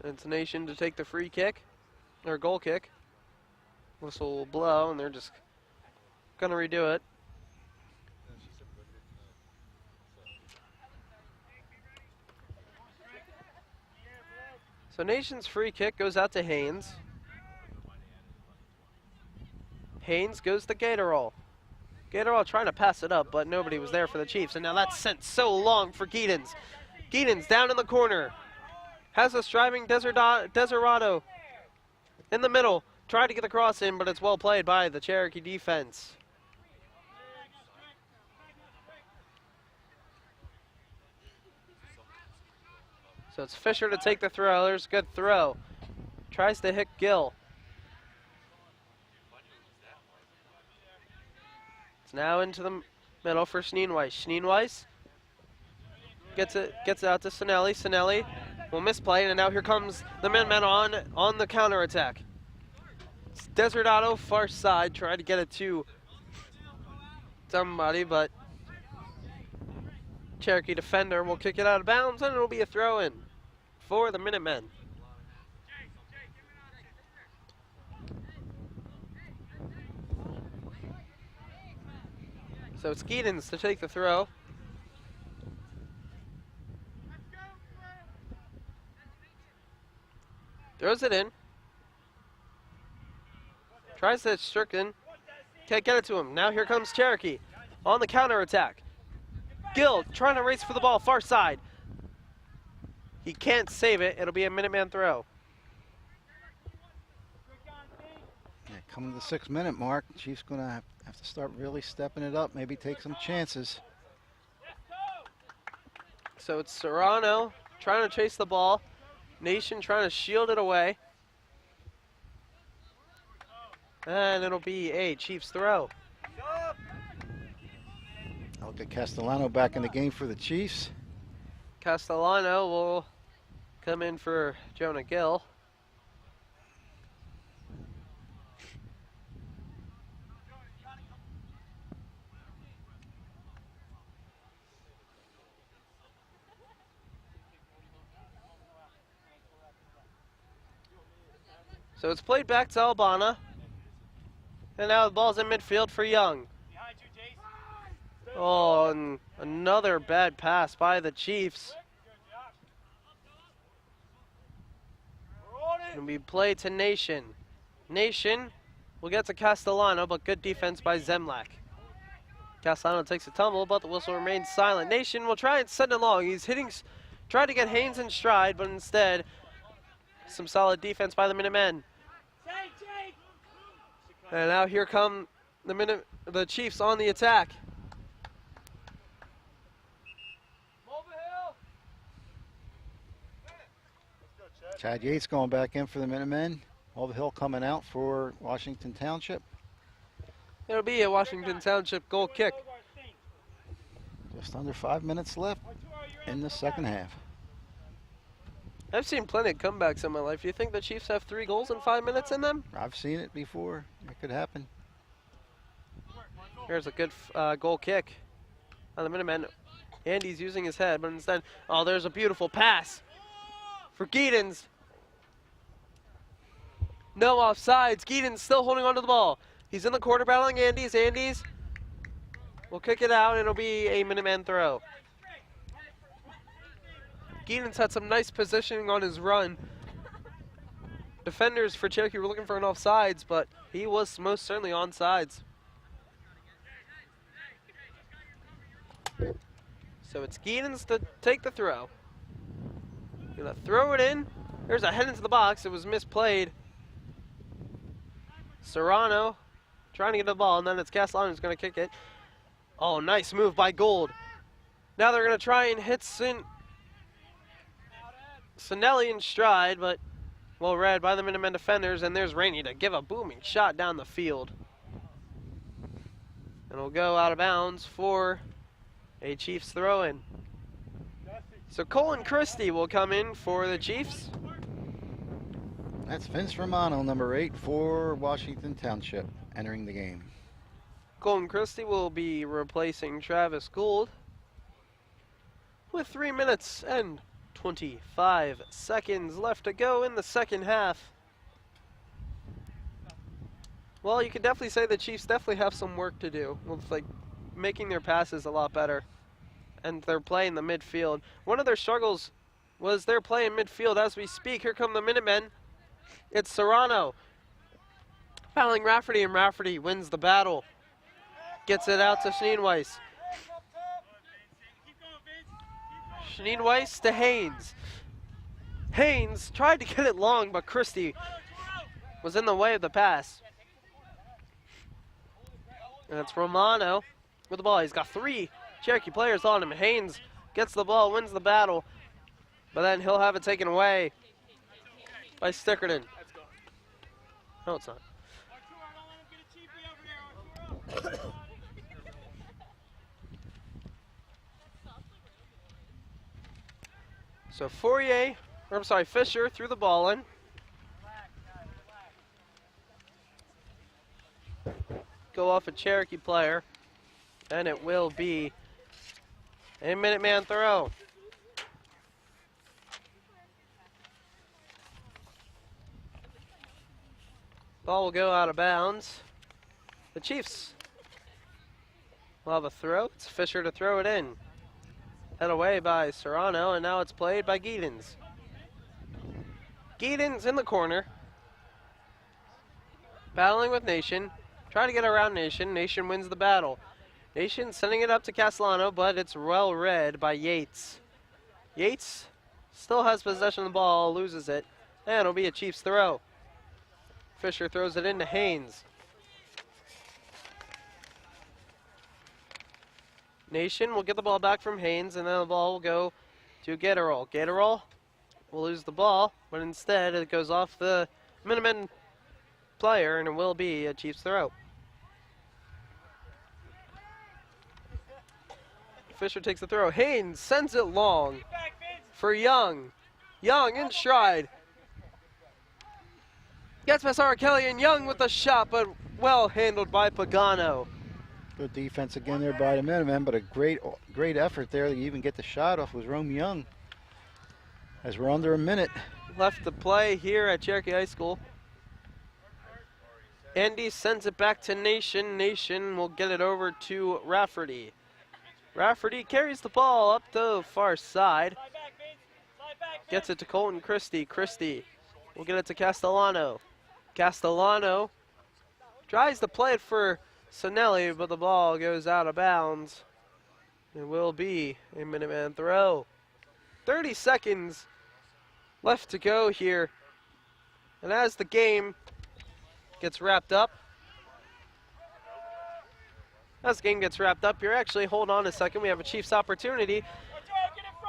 It's Nation to take the free kick, or goal kick. Whistle will blow, and they're just gonna redo it. So Nation's free kick goes out to Haynes. Haynes goes to Gatorall. Gatorall trying to pass it up, but nobody was there for the Chiefs. And now that's sent so long for Giedens. Giedens down in the corner. Has a striving Desirado in the middle. Tried to get the cross in, but it's well played by the Cherokee defense. So it's Fisher to take the throw. There's a good throw. Tries to hit Gill. It's now into the middle for Schneenweiss. Schneenweiss gets it out to Sinelli. Sinelli will misplay, and now here comes the Minutemen on the counterattack. It's Desirado far side, trying to get it to somebody, but Cherokee defender will kick it out of bounds, and it'll be a throw-in for the Minutemen. So it's Giedens to take the throw. Throws it in. Tries to Strickland. Can't get it to him. Now here comes Cherokee on the counterattack. Gill trying to race for the ball, far side. He can't save it. It'll be a Minuteman throw. Yeah, coming to the 6-minute mark, Chiefs going to have to start really stepping it up, maybe take some chances. So it's Serrano trying to chase the ball. Nation trying to shield it away. And it'll be a Chiefs throw. I'll get Castellano back in the game for the Chiefs. Castellano will come in for Jonah Gill. So it's played back to Albana. And now the ball's in midfield for Young. Oh, and another bad pass by the Chiefs. And we play to Nation. Nation will get to Castellano, but good defense by Zemlak. Castellano takes a tumble, but the whistle remains silent. Nation will try and send it long. He's trying to get Haynes in stride, but instead, some solid defense by the Minutemen. And now here come the Chiefs on the attack. Chad Yates going back in for the Minutemen. Mulvihill coming out for Washington Township. It'll be a Washington Township goal kick. Just under 5 minutes left in the second half. I've seen plenty of comebacks in my life. Do you think the Chiefs have 3 goals in 5 minutes in them? I've seen it before. It could happen. Here's a good goal kick on the Minutemen. Andy's using his head, but instead, oh, there's a beautiful pass for Giedens. No offsides. Giedens still holding onto the ball. He's in the corner battling Andy's. Andy's will kick it out, and it'll be a Minuteman throw. Giedens had some nice positioning on his run. Defenders for Cherokee were looking for an offsides, but he was most certainly onside. So it's Giedens to take the throw. Gonna throw it in. There's a head into the box. It was misplayed. Serrano trying to get the ball, and then it's Castellano who's going to kick it. Oh, nice move by Gold. Now they're going to try and hit Sinelli in stride, but well read by the Minutemen defenders, and there's Rainey to give a booming shot down the field. And it'll go out of bounds for a Chiefs throw-in. So Colin Christie will come in for the Chiefs. That's Vince Romano, number 8 for Washington Township, entering the game. Colin Christie will be replacing Travis Gould with 3 minutes and 25 seconds left to go in the second half. Well, you can definitely say the Chiefs definitely have some work to do with like making their passes a lot better, and their play in the midfield. One of their struggles was their play in midfield. As we speak, here come the Minutemen. It's Serrano fouling Rafferty, and Rafferty wins the battle. Gets it out to Schneenweiss. Schneenweiss to Haynes. Haynes tried to get it long, but Christie was in the way of the pass. And it's Romano with the ball. He's got 3 Cherokee players on him. Haynes gets the ball, wins the battle, but then he'll have it taken away by Stickerton. No, it's not. So Fisher threw the ball in. Go off a Cherokee player, and it will be a Minuteman throw. Ball will go out of bounds. The Chiefs will have a throw. It's Fisher to throw it in. Head away by Serrano, and now it's played by Giedens. Giedens in the corner, battling with Nation. Trying to get around Nation. Nation wins the battle. Nation sending it up to Castellano, but it's well read by Yates. Yates still has possession of the ball, loses it, and it'll be a Chiefs throw. Fisher throws it into Haynes. Nation will get the ball back from Haynes, and then the ball will go to Gatorol. Gatorol will lose the ball, but instead it goes off the Minutemen player, and it will be a Chiefs throw. Fisher takes the throw. Haynes sends it long for Young. Young in stride. Gets past Sarah Kelly, and Young with the shot, but well handled by Pagano. Good defense again there by the Minutemen, but a great effort there to even get the shot off was Rome Young. As we're under a minute left to play here at Cherokee High School. Andy sends it back to Nation. Nation will get it over to Rafferty. Rafferty carries the ball up the far side. Gets it to Colton Christie. Christie will get it to Castellano. Castellano tries to play it for Sinelli, but the ball goes out of bounds. It will be a Minuteman throw. 30 seconds left to go here. And as the game gets wrapped up, hold on a second, we have a Chiefs opportunity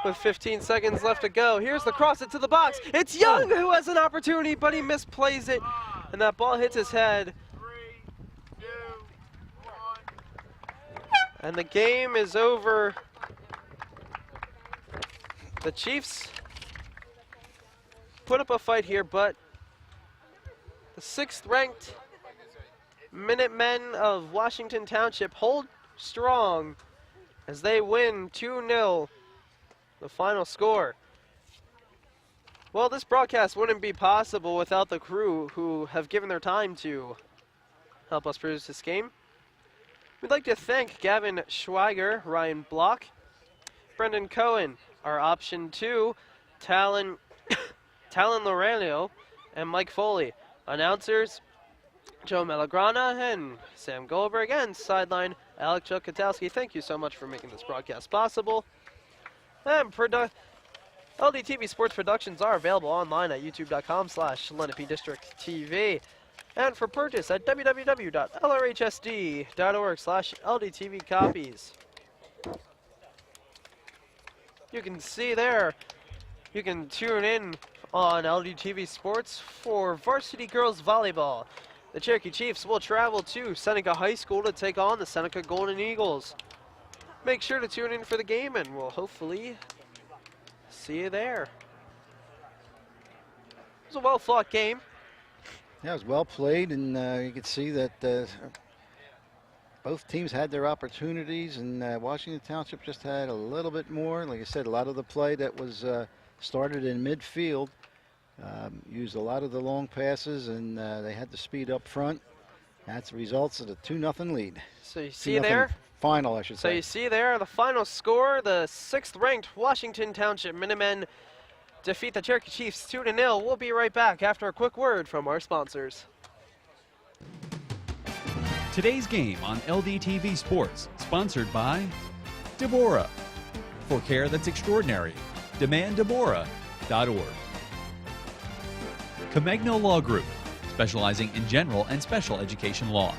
with 15 seconds left to go. Here's the cross into the box. It's Young who has an opportunity, but he misplays it, and that ball hits his head. And the game is over. The Chiefs put up a fight here, but the 6th ranked Minutemen of Washington Township hold strong as they win 2-0 the final score. Well, this broadcast wouldn't be possible without the crew who have given their time to help us produce this game. We'd like to thank Gavin Schweiger, Ryan Block, Brendan Cohen, our option 2, Talon Lorenio, and Mike Foley. Announcers, Joe Malagrana and Sam Goldberg, and sideline Alec Chukatowski. Thank you so much for making this broadcast possible. And LDTV Sports Productions are available online at youtube.com/LenapeDistrictTV. and for purchase at www.lrhsd.org/LDTV copies. You can see there, you can tune in on LDTV Sports for varsity girls volleyball. The Cherokee Chiefs will travel to Seneca High School to take on the Seneca Golden Eagles. Make sure to tune in for the game and we'll hopefully see you there. It was a well-fought game. Yeah, it was well played, and you could see that both teams had their opportunities, and Washington Township just had a little bit more. Like I said, a lot of the play that was started in midfield used a lot of the long passes, and they had the speed up front. That's the results of the 2-0 lead. So you see there? Final, I should say. So you see there the final score, the 6th-ranked Washington Township Minutemen defeat the Cherokee Chiefs 2-0. We'll be right back after a quick word from our sponsors. Today's game on LDTV Sports, sponsored by Deborah. For care that's extraordinary, demanddeborah.org. Comegno Law Group, specializing in general and special education law,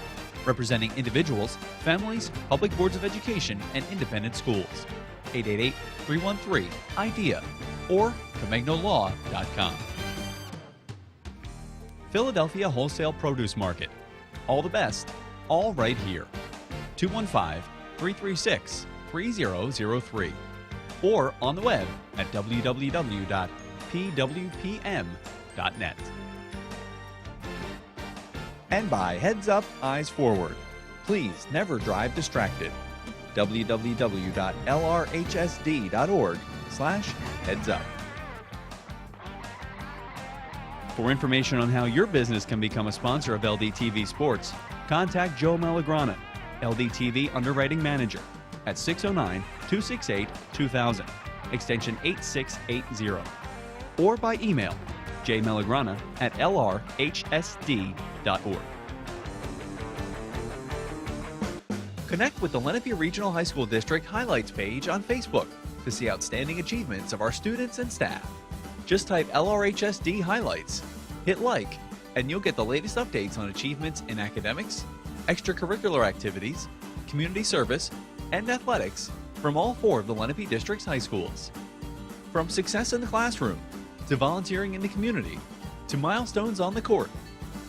representing individuals, families, public boards of education, and independent schools. 888-313-IDEA or ComegnoLaw.com. Philadelphia Wholesale Produce Market. All the best, all right here. 215-336-3003 or on the web at www.pwpm.net. And by Heads Up, Eyes Forward. Please never drive distracted. www.lrhsd.org/headsup. For information on how your business can become a sponsor of LDTV Sports, contact Joe Malagrana, LDTV Underwriting Manager, at 609-268-2000, extension 8680, or by email jmalagrana@lrhsd.org. Connect with the Lenape Regional High School District Highlights page on Facebook to see outstanding achievements of our students and staff. Just type LRHSD Highlights, hit like, and you'll get the latest updates on achievements in academics, extracurricular activities, community service, and athletics from all 4 of the Lenape District's high schools. From success in the classroom, to volunteering in the community, to milestones on the court,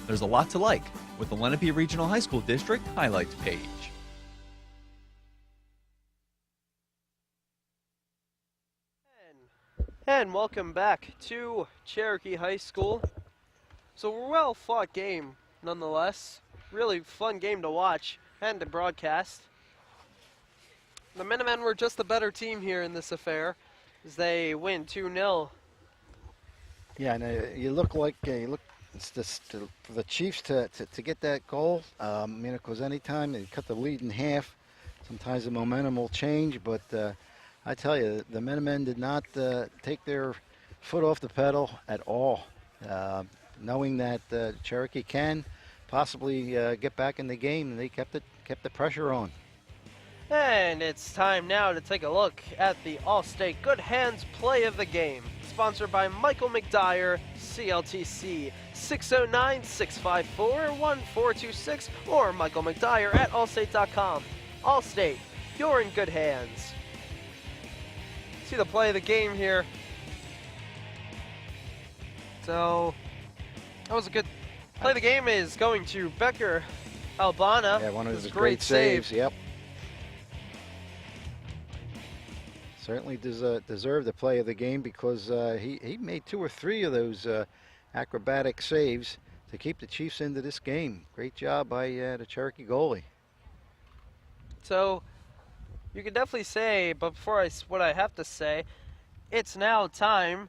there's a lot to like with the Lenape Regional High School District Highlights page. And welcome back to Cherokee High School. So a well-fought game, nonetheless. Really fun game to watch and to broadcast. The Minutemen were just the better team here in this affair as they win 2-0. Yeah, and it's just for the Chiefs to get that goal. Because anytime they cut the lead in half, sometimes the momentum will change, but I tell you, the Minutemen did not take their foot off the pedal at all, knowing that Cherokee can possibly get back in the game, and they kept the pressure on. And it's time now to take a look at the All-State Good Hands play of the game, sponsored by Michael McDyer, CLTC, 609-654-1426, or Michael McDyer at allstate.com. Allstate, you're in good hands. See the play of the game here. So that was a good play. The game is going to Becker Albana. Yeah, one of his great saves. Yep. Certainly deserved the play of the game because he made 2 or 3 of those acrobatic saves to keep the Chiefs into this game. Great job by the Cherokee goalie. So you can definitely say, but before what I have to say, it's now time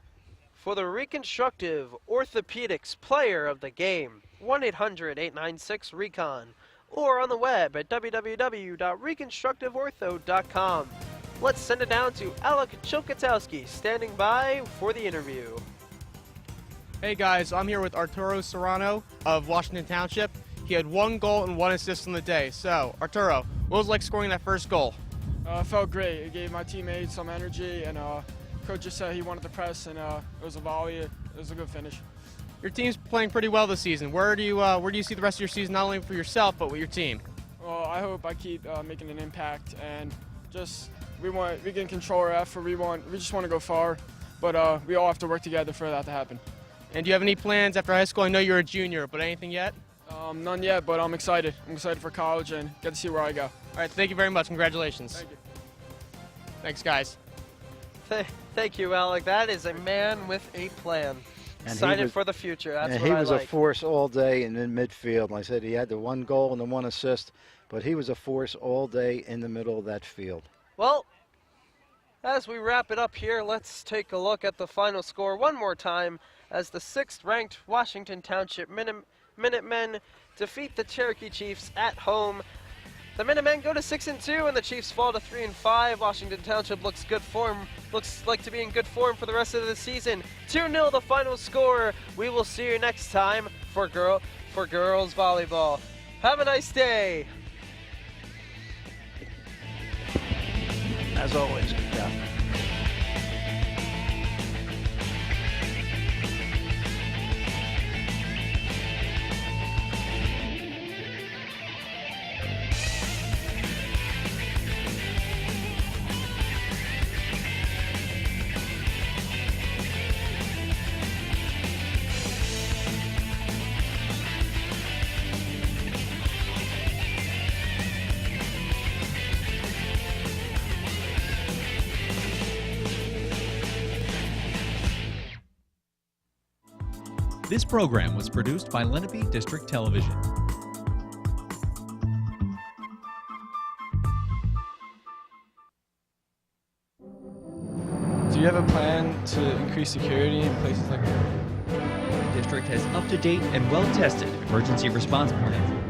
for the Reconstructive Orthopedics Player of the Game, 1-800-896-RECON, or on the web at www.reconstructiveortho.com. Let's send it down to Alec Chilkatowski, standing by for the interview. Hey guys, I'm here with Arturo Serrano of Washington Township. He had 1 goal and 1 assist on the day. So, Arturo, what was it like scoring that first goal? It felt great. It gave my teammates some energy, and coach just said he wanted to press, and it was a volley. It was a good finish. Your team's playing pretty well this season. Where do you see the rest of your season, not only for yourself but with your team? Well, I hope I keep making an impact, and just we can control our effort. We just want to go far, but we all have to work together for that to happen. And do you have any plans after high school? I know you're a junior, but anything yet? None yet, but I'm excited. I'm excited for college and get to see where I go. All right, thank you very much. Congratulations. Thank you. Thanks, guys. Thank you, Alec. That is a man with a plan. And Excited for the future. That's and what he I was like. a force all day in midfield. Like I said, he had the 1 goal and the 1 assist, but he was a force all day in the middle of that field. Well, as we wrap it up here, let's take a look at the final score one more time as the 6th-ranked Washington Township Minutemen defeat the Cherokee Chiefs at home. The Minutemen go to 6-2, and the Chiefs fall to 3-5. Washington Township looks like to be in good form for the rest of the season. 2-0 the final score. We will see you next time for girls volleyball. Have a nice day. As always, good job. This program was produced by Lenape District Television. Do you have a plan to increase security in places like that? The district has up-to-date and well-tested emergency response plans